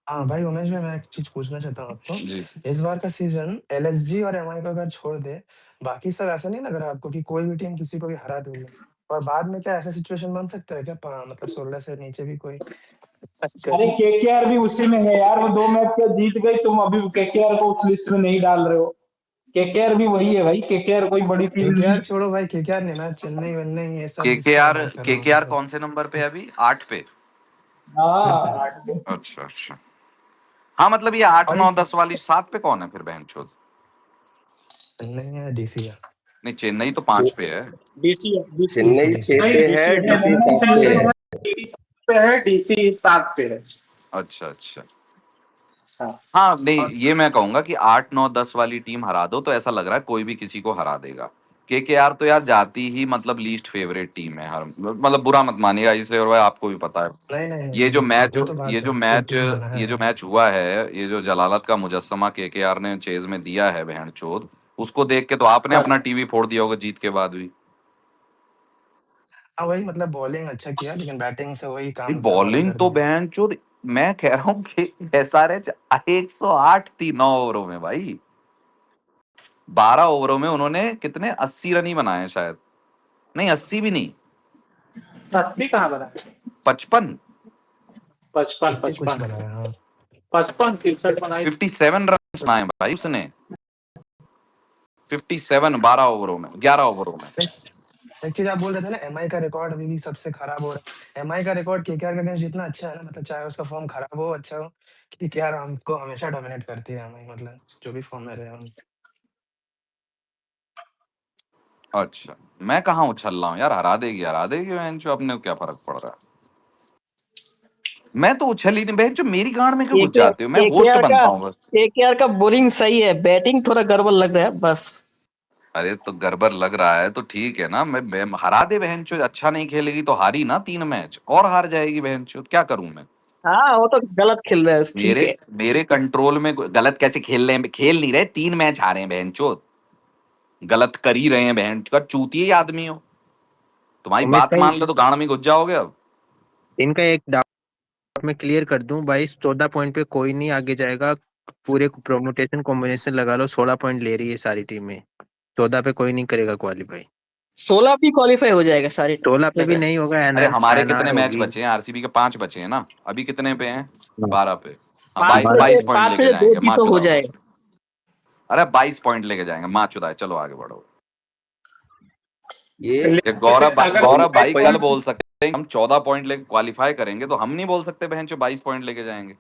हाँ भाई उमेश भाई, मैं एक चीज पूछना चाहता हूँ आपको। जी, इस बार का सीजन एलएसजी और एमआई को अगर छोड़ दे, बाकी सब ऐसा नहीं लग रहा आपको कि कोई भी टीम किसी को भी हरा देगी? और बाद में क्या ऐसा सिचुएशन बन सकता है क्या, मतलब 16 से नीचे भी कोई अरे टक्कर? केकेआर भी उसी में है यार, वो 2 मैच का जीत गई, तुम अभी केकेआर को उस लिस्ट में नहीं डाल रहे हो। केकेआर भी वही है भाई, केकेआर कोई बड़ी टीम नहीं केकेआर है। छोड़ो भाई, केकेआर नहीं, मैं चेन्नई वेन्नई ये सब इसका केकेआर बात कर रहा हूँ केकेआर मतलब। कौन से नंबर पे है अभी? 8 पे। आठ पे। हाँ 8 पे। अच्छा अच्छा, हाँ मतलब ये 8 और 9 एक 10 वाली 7 पे कौन है फिर बहन चोद? चेन्नई है, डीसी है। नहीं, चेन्नई तो 5 पे है। डीसी है, डीसी है, डीसी चेन्नई डीसी। 6 नहीं, पे है, डीसी है, डीसी चेन्नई 7 पे है। 6 पे है, डीसी 7 पे है। अच्छा अच्छा, हाँ। हाँ नहीं, और ये मैं कहूंगा कि 8 9 10 वाली टीम हरा दो तो ऐसा लग रहा है कोई भी किसी को हरा देगा। केकेआर तो यार जाती ही मतलब लीस्ट फेवरेट टीम है, हर मतलब बुरा मत मानिएगा, इसलिए और भाई आपको भी पता है। नहीं नहीं नहीं ये जो नहीं, मैच वो तो बात ये जो है, खुद मैच टीम बनाया ये जो है। मैच हुआ है, ये जो जलालत का मुजस्समा केकेआर ने चेज में दिया है बहन चोद, उसको देख के तो आपने अपना टीवी फोड़ दिया होगा जीत के बाद भी। हाँ वही मतलब बॉलिंग अच्छा किया, लेकिन बैटिंग से वही काम तबाह बॉलिंग कर तो दिया। बहन चोद, मैं कह रहा हूँ कि एसआरएच 108 थी 9 ओवरों में भाई। 12 ओवरों में उन्होंने कितने 80 रन ही बनाए शायद, नहीं 80 भी नहीं, 80 कहाँ बना? 55, 55 50 कुछ 55 बनाया हाँ। 55 63 बनाई। 57 रन बनाए भाई उसने। 57 12 ओवरों में, 11 ओवरों में। एक एक चीज आप बोल रहे थे ना, एमआई का रिकॉर्ड अभी भी सबसे खराब हो रहा है। एमआई का रिकॉर्ड केकेआर के अगेंस्ट जितना अच्छा है ना, मतलब चाहे उसका फॉर्म खराब हो अच्छा हो, केकेआर हमको हमेशा डोमिनेट करती है एमआई, मतलब जो भी फॉर्म में रहे हम। अच्छा, मैं कहाँ उछल रहा हूँ यार, हरा देगी बहनचोद, अपने को क्या फर्क पड़ रहा है। मैं तो उछल ही नहीं बहनचोद, मेरी गांड में क्यों घुस जाते हो, मैं होस्ट बनता हूँ बस। केकेआर का बॉलिंग सही है, बैटिंग थोड़ा गड़बड़ लग रहा है बस। अरे तो गड़बड़ लग रहा है तो ठीक है ना, मैं हरा दे बहनचोद, अच्छा नहीं खेलेगी तो हारी ना 3 मैच और हार जाएगी बहनचोद, क्या करूं मैं। हाँ वो तो गलत खेल रहा है, ठीक मेरे है। मेरे कंट्रोल में गलत कैसे खेल रहे हैं, खेल नहीं रहे, 3 मैच हारे हैं बहनचोद, गलत कर ही रहे हैं बहन का चूतिए आदमी हो, तुम्हारी उमेश बात भाई मान लो तो गांड में घुस जाओगे अब। इनका एक डाउट मैं क्लियर कर दूं, 22-14 पॉइंट पे कोई नहीं आगे जाएगा। पूरे प्रोमोटेशन कॉम्बिनेशन लगा लो, 16 पॉइंट ले रही है सारी टीमें, 14 पे कोई नहीं करेगा क्वालिफाई। 16 भी क्वालिफाई हो जाएगा सारी 16 पे भी जगह। नहीं होगा, अरे हमारे कितने एनआर मैच होगी। बचे हैं, आरसीबी के 5 बचे हैं ना, अभी कितने पे हैं, हाँ, 12 पे। हाँ, 5 में 22 से पॉइंट 5 में लेके से 2 जाएंगे, माँ जीतो हो चुदाओ मुझे। जाएगा। अरे 22 पॉइंट लेके जाएंगे, माँ चुदाए, चलो आगे बढ़ो। ये ये गौरव अगर गौरव भाई कल पहले बोल सकते हैं हम 14 पॉइंट लेके क्वालिफाई करेंगे, तो हम नहीं बोल सकते बहन जो 22 पॉइंट लेके जाएंगे।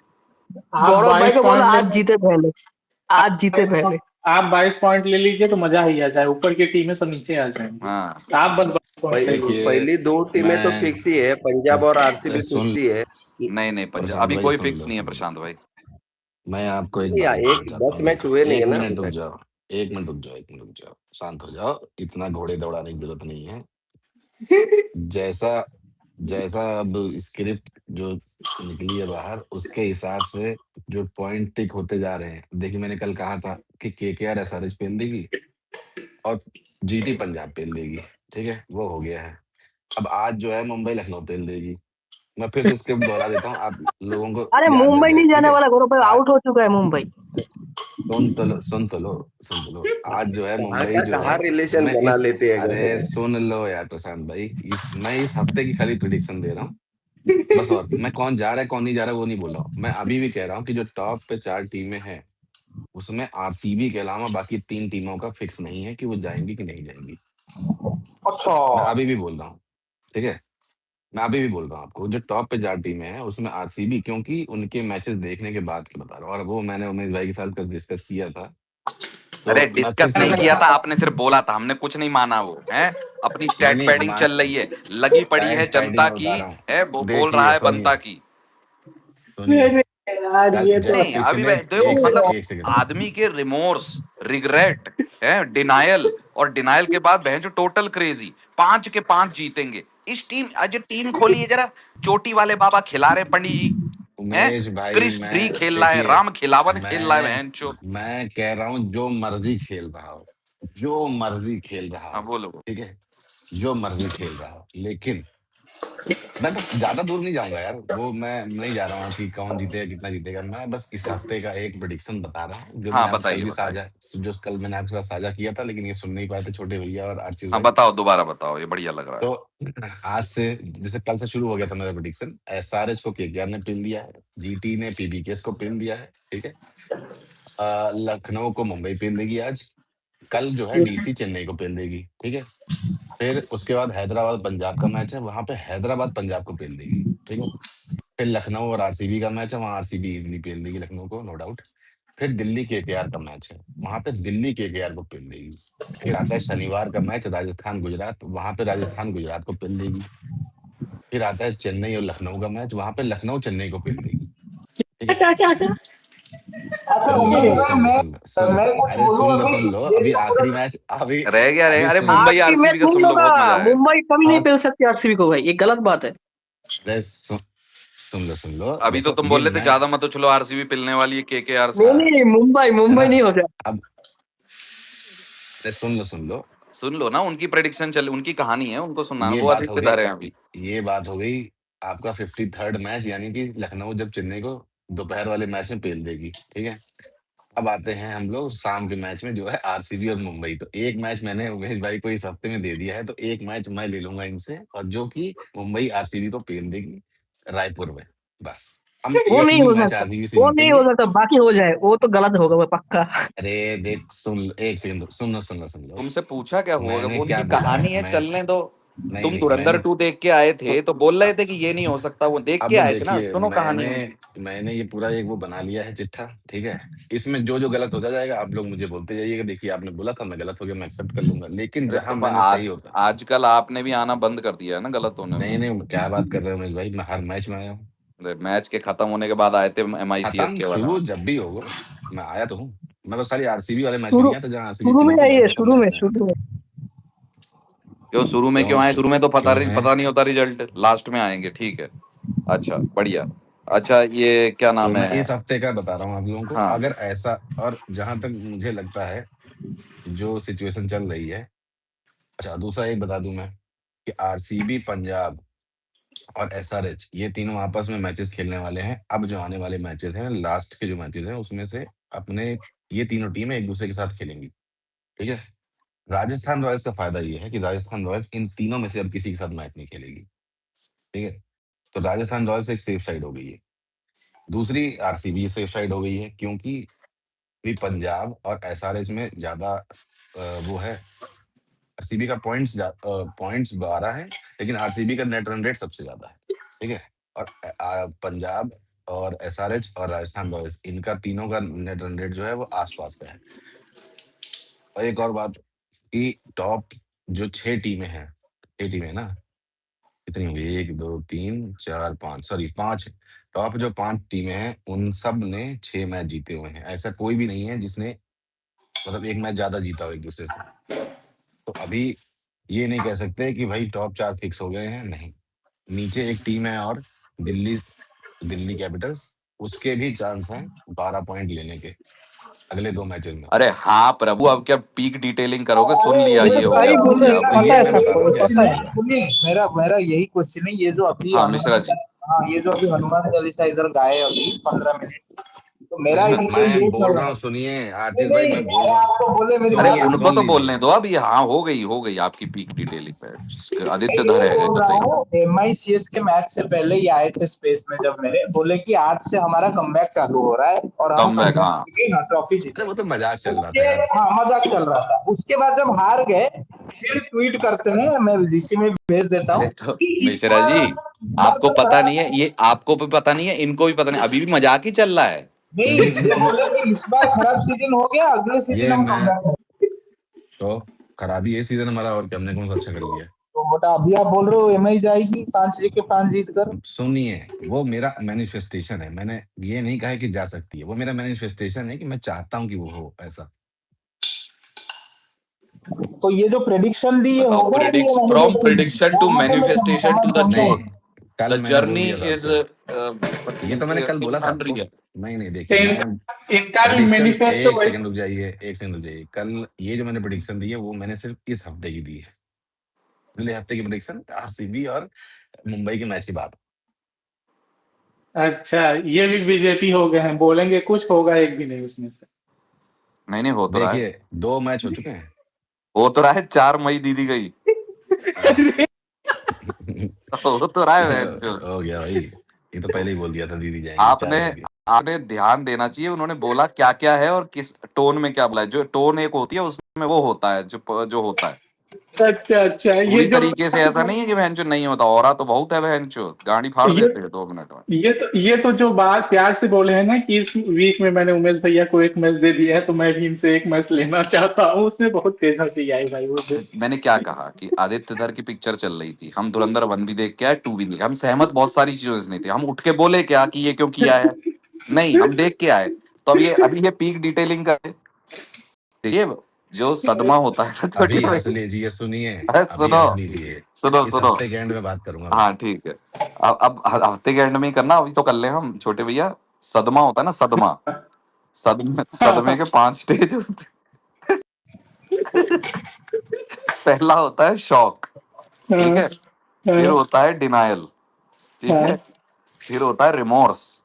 आप गौरव भाई 22 को बोला पॉइंट आज जीते पहले, आज जीते पहले। आप 22 पॉइंट ले लीजिए तो मजा ही आ जाए, ऊपर की टीमें सब नीचे आ जाएंगी। हाँ आप बस 22 पॉइंट ले लीजिए। देखिए पहली 2 टीमें तो मैं फिक्स ही है, पंजाब और अरे आरसीबी फिक्स सुन ही है। नहीं नहीं, पंजाब प्रशांत अभी भाई, कोई सुन फिक्स लो नहीं है सुन लो, प्रशांत भाई। मैं आपको एक या बात बताना एक चाहता 10 हूँ, मैच हुए नहीं है एक ना अभी मिनट रुक तक। जाओ, एक मिनट रुक जाओ, एक मिनट रुक जाओ, शांत हो जाओ, इतना घोड़े दौड़ाने की जरूरत नहीं है। जैसा जैसा अब स्क्रिप्ट जो निकली है बाहर, उसके हिसाब से जो पॉइंट टिक होते जा रहे हैं, देखिए मैंने कल कहा था कि केकेआर एसआरएच पेल देगी और जीटी पंजाब पेल देगी, ठीक है, वो हो गया है। अब आज जो है मुंबई लखनऊ पेल देगी। मैं फिर से स्क्रिप्ट दोहरा देता हूँ, आप लोगों को अरे याद रह मुंबई जाए, नहीं ठीक जाने है। वाला, गौरव भाई आज आउट हो चुका है मुंबई। सुन तो लो, आज जो है कहाँ मुंबई का जो कहाँ है, रिलेशन मैं बना इस लेते हैं अरे गौरव। सुन लो यार प्रशांत भाई, मैं इस हफ्ते की खाली प्रिडिक्शन दे रहा हूँ बस, और मैं कौन जा रहा है कौन नहीं जा रहा है वो नहीं बोल रहा हूँ। मैं अभी भी कह रहा हूँ कि जो टॉप पे 4 टीमें हैं, उसमें आरसीबी के अलावा बाकी 3 टीमों का फिक्स नहीं है कि वो जाएंगी कि नहीं जाएंगी। अच्छा मैं अभी भी बोल रहा हूँ, ठीक है, मैं अभी भी बोल रहा हूँ आपको, जो टॉप पे 4 टीमें हैं उसमें आरसीबी, क्योंकि उनके मैचेस देखने के बाद के बता रहा हूँ, और वो मैंने उमेश भाई के साथ कल डिस्कस किया था, अरे तो मैं फिर डिस्कस से नहीं बता किया रहा था हूँ। आपने, सिर्फ बोला था, हमने कुछ नहीं माना, वो है अपनी नहीं स्टैट नहीं पैडिंग मान चल रही है, लगी पड़ी है स्टैटिंग जनता में की, बता रहा हूँ, है वो बोल रहा देखिए है सुनिए बनता की। सुनिए, यार कल ये तो नहीं अभी पिछले देखो एक मतलब एक सेकंड, आदमी के रिमोर्स, रिग्रेट है, डिनायल, और डिनायल के बाद बहन जो टोटल क्रेजी, 5 के 5 जीतेंगे। इस टीम, आज टीम खोली है जरा, चोटी वाले बाबा खिला रहे पंडित जी, हैं उमेश भाई, क्रिस मैं फ्री खेल रहा है, देखिए, राम खिलावन खेल रहा है मैं बहन चो। मैं कह रहा हूँ जो मर्जी खेल रहा हो, जो मर्जी खेल रहा हाँ हो, बोलो। ठीक है, जो मर्जी खेल रहा हो, लेकिन मैं बस ज्यादा दूर नहीं जाऊंगा यार, वो मैं नहीं जा रहा हूँ कि कौन जीतेगा कितना जीतेगा, मैं बस इस हफ्ते का एक प्रेडिक्शन बता रहा हूँ, जो हाँ मैंने आप कल बताइए भी बताइए। साझा, जो कल मैंने आपके साथ साझा किया था, लेकिन ये सुन नहीं पाए थे छोटे भैया और आशीष हाँ भाई। बताओ, दोबारा बताओ, ये बढ़िया लग रहा है। तो आज से, जैसे कल से शुरू हो गया था मेरा प्रेडिक्शन, एसआरएच को केकेआर ने पिन दिया है, जीटी ने पीबीकेएस को पिन दिया है, ठीक है, लखनऊ को मुंबई पिन देगी आज, कल जो है डीसी चेन्नई को पेल देगी, ठीक है, फिर उसके बाद हैदराबाद पंजाब का मैच है, वहां पे हैदराबाद पंजाब को पेल देगी, ठीक है, फिर लखनऊ और आरसीबी का मैच है, वहां आरसीबी इजीली पेल देगी लखनऊ को, नो डाउट। फिर दिल्ली केकेआर का मैच है, वहां पे दिल्ली केकेआर को पेल देगी। फिर आता है शनिवार का मैच राजस्थान गुजरात, वहां पे राजस्थान गुजरात को पेल देगी। फिर आता है चेन्नई और लखनऊ का मैच, वहां पे लखनऊ चेन्नई को पेल देगी, ठीक है। क्या क्या क्या अच्छा सुन लो रुकिए सुन लो रुकिए, सुन लो मैं सुन लो सुन मैं कुछ अरे बोलूं सुन अभी, लो, अभी मेरी तो आखिरी पूरा मैच, अभी रह गया अभी अरे सुन लो, मुंबई आरसीबी मैं आरसीबी का सुन सुन लो, बहुत मजा लूंगा, आएगा। मुंबई कभी नहीं हाँ, पेल सकती आरसीबी को भाई, ये गलत बात है। अरे सुन लो, अभी तो देखो तुम ये बोल रहे थे मैं, ज्यादा मत उछलो, आरसीबी पिलने वाली है केकेआर से। नहीं हाँ, नहीं, मुंबई है ना, मुंबई नहीं हो जाए। अब अरे सुन लो, सुन लो ना, उनकी प्रेडिक्शन चल, उनकी कहानी है, उनको सुनाना, ये वो बात हो आदित्य गई, धर हैं अभी। ये बात हो गई आपका 53rd मैच, यानी कि लखनऊ जब चेन्नई को दोपहर वाले मैच में पेल देगी, ठीक है। अब आते हैं हम लोग शाम के मैच में, जो है आरसीबी और मुंबई, तो एक मैच मैंने उमेश भाई को इस हफ्ते में दे दिया है, तो एक मैच मैं ले लूंगा इनसे, और जो कि मुंबई आरसीबी को पेल देगी रायपुर में, बस हम वो एक नहीं ही हो मैच सकता, आरसीबी से वो नहीं हो जीतेंगे। सकता, बाकी हो जाए वो तो गलत होगा वो पक्का। अरे देख, सुन एक सेकंड, सुन लो, तुमसे पूछा क्या हुआ, मैंने वो क्या उनकी बोला है, कहानी है, मैं चलने दो। नहीं तुम नहीं धुरंधर मैंने 2 देख के आए थे तो बोल रहे थे कि ये नहीं हो सकता, वो देख के अब आए थे ना, देखिए सुनो कहानी मैंने उनकी। मैंने ये पूरा एक वो बना लिया है चिट्ठा, ठीक है। इसमें जो जो गलत होता जाएगा आप लोग मुझे बोलते जाइएगा, देखिए आपने बोला था, मैं गलत हो गया, मैं एक्सेप्ट कर लूंगा, लेकिन अरे जहां तो मैंने सही आज होता। आजकल आपने भी आना बंद कर दिया है ना गलत होने में। नहीं नहीं, क्या बात कर रहे हो उमेश भाई, मैं हर मैच में आया हूँ। मैच के खत्म होने के बाद आए थे MICS खत्म के वाला। शुरू जब भी होगा मैं आया तो हूँ। मैं बस खाली आरसीबी वाले मैच में शुरू नहीं आता जहाँ आरसीबी शुरू खेली में थी, आइए, बाकी सब शुरू में मैच में आया था। शुरू में। क्यों शुरू में क्यों क्यों आए? शुरू में तो क्यों है? पता नहीं होता रिजल्ट, लास्ट में आएंगे, ठीक है। अच्छा बढ़िया। अच्छा ये क्या तो नाम मैं है? इस हफ्ते का बता रहा हूँ आप लोगों को, हाँ अगर ऐसा, और जहां तक मुझे लगता है जो सिचुएशन चल रही है। अच्छा दूसरा एक बता दूं मैं कि आरसीबी, पंजाब और एसआरएच ये तीनों आपस में मैचेस खेलने वाले हैं। अब जो आने वाले मैचेस हैं, लास्ट के जो मैचेस हैं, उसमें से अपने ये तीनों टीमें एक दूसरे के साथ खेलेंगी, ठीक है। राजस्थान रॉयल्स का फायदा ये है कि राजस्थान रॉयल्स इन तीनों में से अब किसी के साथ मैच नहीं खेलेगी, ठीक है। तो राजस्थान रॉयल्स एक सेफ साइड हो गई है। दूसरी आरसीबी सेफ साइड हो गई है, क्योंकि भी पंजाब और एसआरएच में ज्यादा वो है। आरसीबी का पॉइंट्स 12 है, लेकिन आरसीबी का नेट रन रेट सबसे ज्यादा है, ठीक है। और पंजाब और एसआरएच और राजस्थान रॉयल्स, इनका तीनों का नेट रन रेट जो है वो आसपास का है। और एक और बात कि टॉप जो 6 टीमें हैं, 6 टीमें ना, कितनी होगी, 1 2 3 4 5, सॉरी 5, टॉप जो 5 टीमें हैं उन सब ने 6 मैच जीते हुए हैं। ऐसा कोई भी नहीं है जिसने मतलब एक मैच ज्यादा जीता हो एक दूसरे से। तो अभी ये नहीं कह सकते कि भाई टॉप 4 फिक्स हो गए हैं, नहीं। नीचे एक टीम है और दिल्ली दिल्ली कैपिटल्स, उसके भी चांस हैं 12 पॉइंट लेने के अगले 2 मैचेस में। अरे हाँ प्रभु, अब क्या पीक डिटेलिंग करोगे? सुन लिया, उमेश ये हो भाई गया, भूल बोलो, गया, अब तो तो ये पता ये। है मैं बता सबको, रहा हूँ कि ऐसा पता हो है। गया। सुनिए, मेरा मेरा यही क्वेश्चन है, ये जो अभी हाँ मिश्रा हनुमान, जी। हाँ ये जो अभी हनुमान चालीसा इधर गाए अभी 15 मिनट, तो मेरा इनको मैं ये बोल सवाल रहा है। हूँ, सुनिए नहीं आशीष भाई, नहीं, मैं बोल अरे रहा हूँ, आपको बोले मेरी अरे बात सुनिए उनको सुन तो लीजिए। बोलने दो अभी। हाँ हो गई आपकी पीक डिटेलिंग पे। मैं आदित्य धर ये है बोल रहा कतई। हूँ, MICS के मैच से पहले ही आए थे स्पेस में, जब मेरे बोले कि आज से हमारा कमबैक चालू हो रहा है और हम कम बैक, कमबैक हाँ। करके हाँ ट्रॉफी अरे वो तो जीतेंगे। मजाक चल रहा उसके, था यार। हाँ मजाक चल रहा था। उसके बाद जब हार गए, फिर ट्वीट करते हैं, मैं जीसी में भेज देता अरे हूँ तो कि इस मिश्रा जी, बार आपको तो पता खराब नहीं है, ये आपको भी पता नहीं है, इनको भी पता नहीं, अभी भी मजाक ही चल रहा है। नहीं, ये बोले कि इस बार खराब सीजन हो गया, अगले सीजन ये हम मैं कमबैक करेंगे। तो खराबी ये सीजन हमारा, और क्या हमने कौन सा अच्छा कर लिया है? तो बेटा अभी आप बोल रहे हो MI जाएगी 5 जीत के 5 जीत कर। सुनिए, वो मेरा मैनिफेस्टेशन है, मैंने ये नहीं कहा है कि जा सकती है, वो मेरा मैनिफेस्टेशन है कि मैं चाहता हूँ कि वो हो ऐसा। तो ये जो प्रेडिक्शन दी, ये बताओ, होगा कि ये प्रिडिक्स फ्रॉम मैनिफेस्टेशन है? प्रिडिक्शन टू यहाँ पे मैं मैनिफेस्टेशन टू समझ द समझा नहीं, हूँ। ट्रूथ। कल द मैंने बोल जर्नी दिया था इज आपको, ये तो मैंने कल बोला था बन आपको। रही है। नहीं नहीं, देखिए मैं इनका इनका भी प्रेडिक्शन, मैनिफेस्टो एक वही। सेकंड रुक जाइए, एक सेकंड रुक जाइए। कल ये जो मैंने प्रेडिक्शन दी है वो मैंने सिर्फ इस हफ्ते की दी है। अगले हफ्ते की प्रेडिक्शन आरसीबी और मुंबई के मैच की बात। अच्छा, ये भी बीजेपी हो गए हैं, बोलेंगे कुछ होगा एक भी नहीं उसमें से। नहीं हो तो रहा है। देखिए 2 मैच हो चुके हैं। हो तो रहा है, 4 मई दीदी गई। हाँ। हो तो रहा ये है तो बहन। हो गया भाई, ये तो पहले ही बोल दिया था दीदी जाएंगी, आपने 4 बज गए। आपने ध्यान देना चाहिए, उन्होंने बोला क्या क्या है और किस टोन में क्या बोला है। जो टोन एक होती है उसमें वो होता है जो जो होता है। अच्छा अच्छा, ये पूरी जो तरीके से ऐसा नहीं है कि बहन चो नहीं होता, और तो बहुत है बहन चो, गाड़ी फाड़ ये देते हैं 2 मिनट में। ये तो जो बात प्यार से बोले हैं ना कि इस वीक में मैंने उमेश भैया को एक मैच दे दिया है, तो मैं भी इनसे एक मैच लेना चाहता हूँ, उसमें बहुत तेज हंसी आई भाई वो तो मैंने क्या कहा कि आदित्य धर की पिक्चर चल रही थी, हम धुरंधर 1 भी देख के आए, 2 भी देख, हम सहमत बहुत सारी चीजों से नहीं थे, हम उठ के बोले क्या कि ये क्यों किया है, नहीं हम देख के आए। तो अब ये अभी ये पीक डिटेलिंग का देखिए, जो सदमा होता है ना छोटे अभी हंस भाई। लीजिए, सुनिए, अरे अभी सुनो हंस लीजिए। सुनो इस सुनो। हफ्ते के एंड में बात करूंगा मैं। हाँ ठीक है। अब हफ्ते के एंड में ही करना, अभी तो कर ले हम छोटे भैया। सदमा होता है ना, सदमा, सदमे के 5 स्टेज होते हैं। पहला होता है शॉक, ठीक है। फिर होता है डिनायल, ठीक है। फिर होता है रिमोर्स,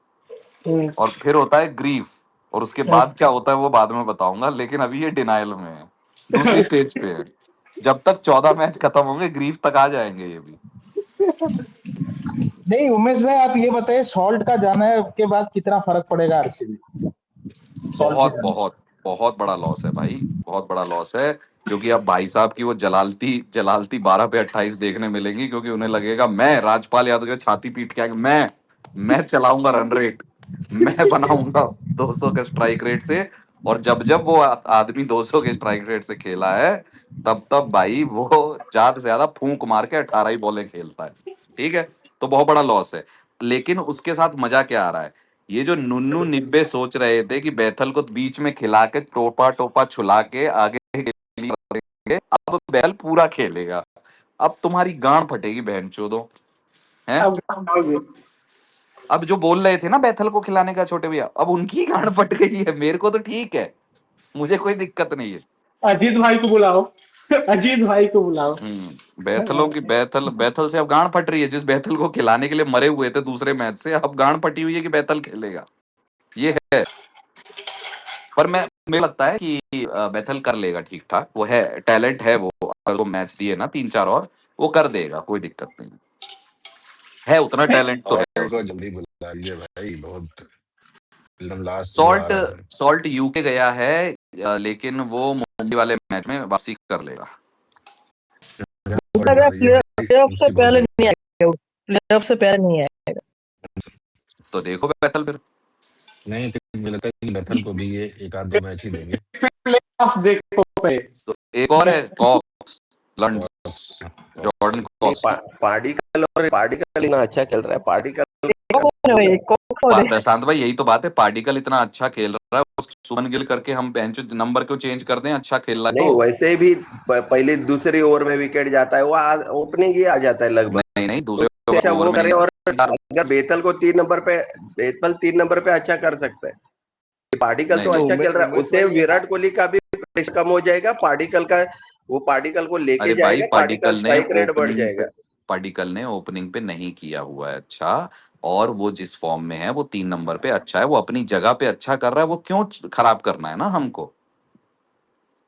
और फिर होता है ग्रीफ, और उसके बाद क्या होता है वो बाद में बताऊंगा, लेकिन अभी ये डिनायल में है, दूसरी स्टेज पे है। जब तक 14 मैच खत्म होंगे ग्रीफ तक आ जाएंगे ये भी। नहीं उमेश भाई, आप ये बताइए, सॉल्ट का जाना है के बाद कितना फर्क पड़ेगा आरसीबी, सॉल्ट के बहुत जाने से? बहुत बहुत बड़ा लॉस है भाई, बहुत बड़ा लॉस है। क्योंकि अब भाई साहब की वो जलालती जलालती 12 पे 28 देखने मिलेंगी, क्योंकि उन्हें लगेगा मैं राजपाल यादव के छाती पीट के आएंगे, मैं चलाऊंगा रन रेट, मैं बनाऊंगा 200 के स्ट्राइक रेट से। और जब जब वो आदमी 200 के स्ट्राइक रेट से खेला है, तब तब भाई वो ज्यादा से ज्यादा फूंक मार के 18 ही बॉलें खेलता है। ठीक है, तो बहुत बड़ा लॉस है। लेकिन उसके साथ मजा क्या आ रहा है, ये जो नुन्नू निब्बे सोच रहे थे कि बैथल को बीच में खिला के टोपा टोपा छुला के आगे के लिए बढ़ेंगे, अब बैल पूरा खेलेगा। अब तुम्हारी गांड फटेगी बहन चोदो हैं। अब जो बोल रहे थे ना बैथल को खिलाने का छोटे भैया, अब उनकी गांड फट गई है। मेरे को तो ठीक है, मुझे कोई दिक्कत नहीं है। अजीत भाई को बुलाओ, अजीत भाई को बुलाओ। बैथलों की बैथल से अब गांड फट रही है। जिस बैथल को खिलाने के लिए मरे हुए थे दूसरे मैच से, अब गांड फटी हुई है कि बैथल खेलेगा। ये है, पर मुझे लगता है कि बैथल कर लेगा ठीक ठाक। वो है, टैलेंट है वो। अगर वो मैच दिए ना 3-4 और, वो कर देगा, कोई दिक्कत नहीं है। उतना टैलेंट तो है को उसमें। जल्दी बुला लीजिए भाई, बहुत एकदम लास्ट वो आ सॉल्ट रहा है। सॉल्ट यूके गया है, लेकिन वो मुंबई वाले मैच में वापसी कर लेगा। प्लेऑफ से पहले नहीं आएगा, प्लेऑफ से पहले नहीं आएगा। तो देखो बैथल फिर। नहीं, मुझे लगता है कि बैथल को भी ये 1-2 मैच ही देंगे। देखो पे तो एक और है कॉक्स, जॉर्डन कॉक्स। पार्टिकल इतना अच्छा खेल रहा है। पार्टिकल प्रशांत भाई, यही तो बात है, पार्टिकल इतना अच्छा खेल रहा है, सुमन गिल करके हम बेंच नंबर क्यों चेंज कर दें? अच्छा खेल रहा है नहीं, तो। वैसे भी पहले दूसरी ओवर में विकेट जाता है, वो ओपनिंग ही आ जाता है लगभग। नहीं, दूसरे अच्छा ओवर वो में करे, और अगर बेतल को 3 नंबर पे अच्छा कर सकता है। पार्टिकल तो अच्छा खेल रहा है, उससे विराट कोहली का भी प्रेशर कम हो जाएगा। पार्टिकल को लेके अरे भाई, जाएगा, पार्टिकल स्ट्राइक रेट बढ़ जाएगा। पार्टिकल ने ओपनिंग पे नहीं किया हुआ है अच्छा, और वो जिस फॉर्म में है वो 3 नंबर पे अच्छा है, वो अपनी जगह पे अच्छा कर रहा है। वो क्यों खराब करना है ना हमको?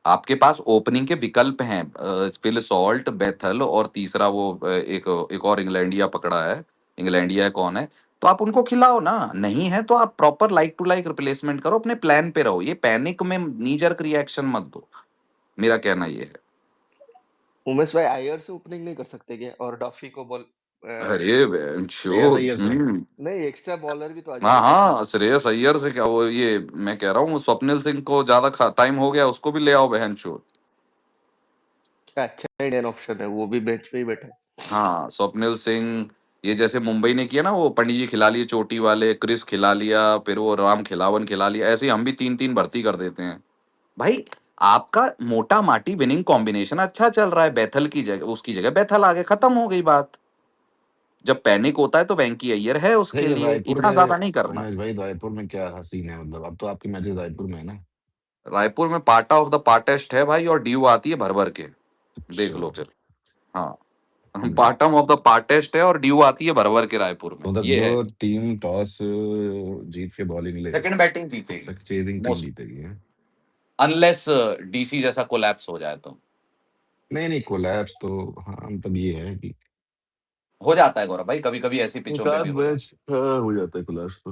आपके पास ओपनिंग के विकल्प हैं, फिल सॉल्ट, बेथल, और तीसरा वो एक और इंग्लैंडिया पकड़ा है। इंग्लैंडिया कौन है? तो आप उनको खिलाओ ना। नहीं है तो आप proper like to like replacement करो, अपने प्लान पे रहो। ये पैनिक में नीजर्क रिएक्शन मत दो, मेरा कहना ये है। उमेश भाई आयर से ओपनिंग नहीं कर सकते क्या? और डॉफी को बॉल अरे नहीं, एक्स्ट्रा बॉलर भी तो आ हाँ जाएगा। हाँ, श्रेयस अय्यर से क्या, वो ये मैं कह रहा हूँ स्वप्निल सिंह को ज्यादा टाइम हो गया, उसको भी ले आओ बहन चोद। अच्छा इंडियन ऑप्शन है, वो भी बेंच पे ही बैठा है। हाँ, स्वप्निल सिंह, ये जैसे मुंबई ने किया ना, वो पंडित जी खिला लिए चोटी वाले, क्रिस खिला लिया, फिर वो राम खिलावन खिला लिया, ऐसे ही हम भी 3-3 भर्ती कर देते हैं भाई। आपका मोटा माटी विनिंग कॉम्बिनेशन अच्छा चल रहा है, बैथल की जगह उसकी जगह बैथल आ गए, खत्म हो गई बात। जब पैनिक होता है तो वेंकी अय्यर है उसके नहीं, लिए, रायपुर इतना ज्यादा नहीं में करना। उमेश भाई, रायपुर में क्या सीन है? मतलब अब तो आपके मैचेस रायपुर में है ना? रायपुर में पार्टा ऑफ द पार्टेस्ट है भाई, और ड्यू आती है भर भर के, देख लो फिर। हाँ, पार्टम ऑफ द पार्टेस्ट है और ड्यू आती है भर भर के रायपुर में, मतलब ये है। जो टीम टॉस जीत के बॉलिंग ले, सेकंड बैटिंग जीतेगी चेजिंग टीम मोस्ट, जीतेगी है? अनलेस डीसी जैसा कोलैप्स हो जाए तो। नहीं, कोलैप्स तो हाँ, मतलब ये है कि हो जाता है गौरव भाई, कभी कभी ऐसी पिचों एक पे आध भी हो जाता है। मैच हो जाता है कोलैप्स तो।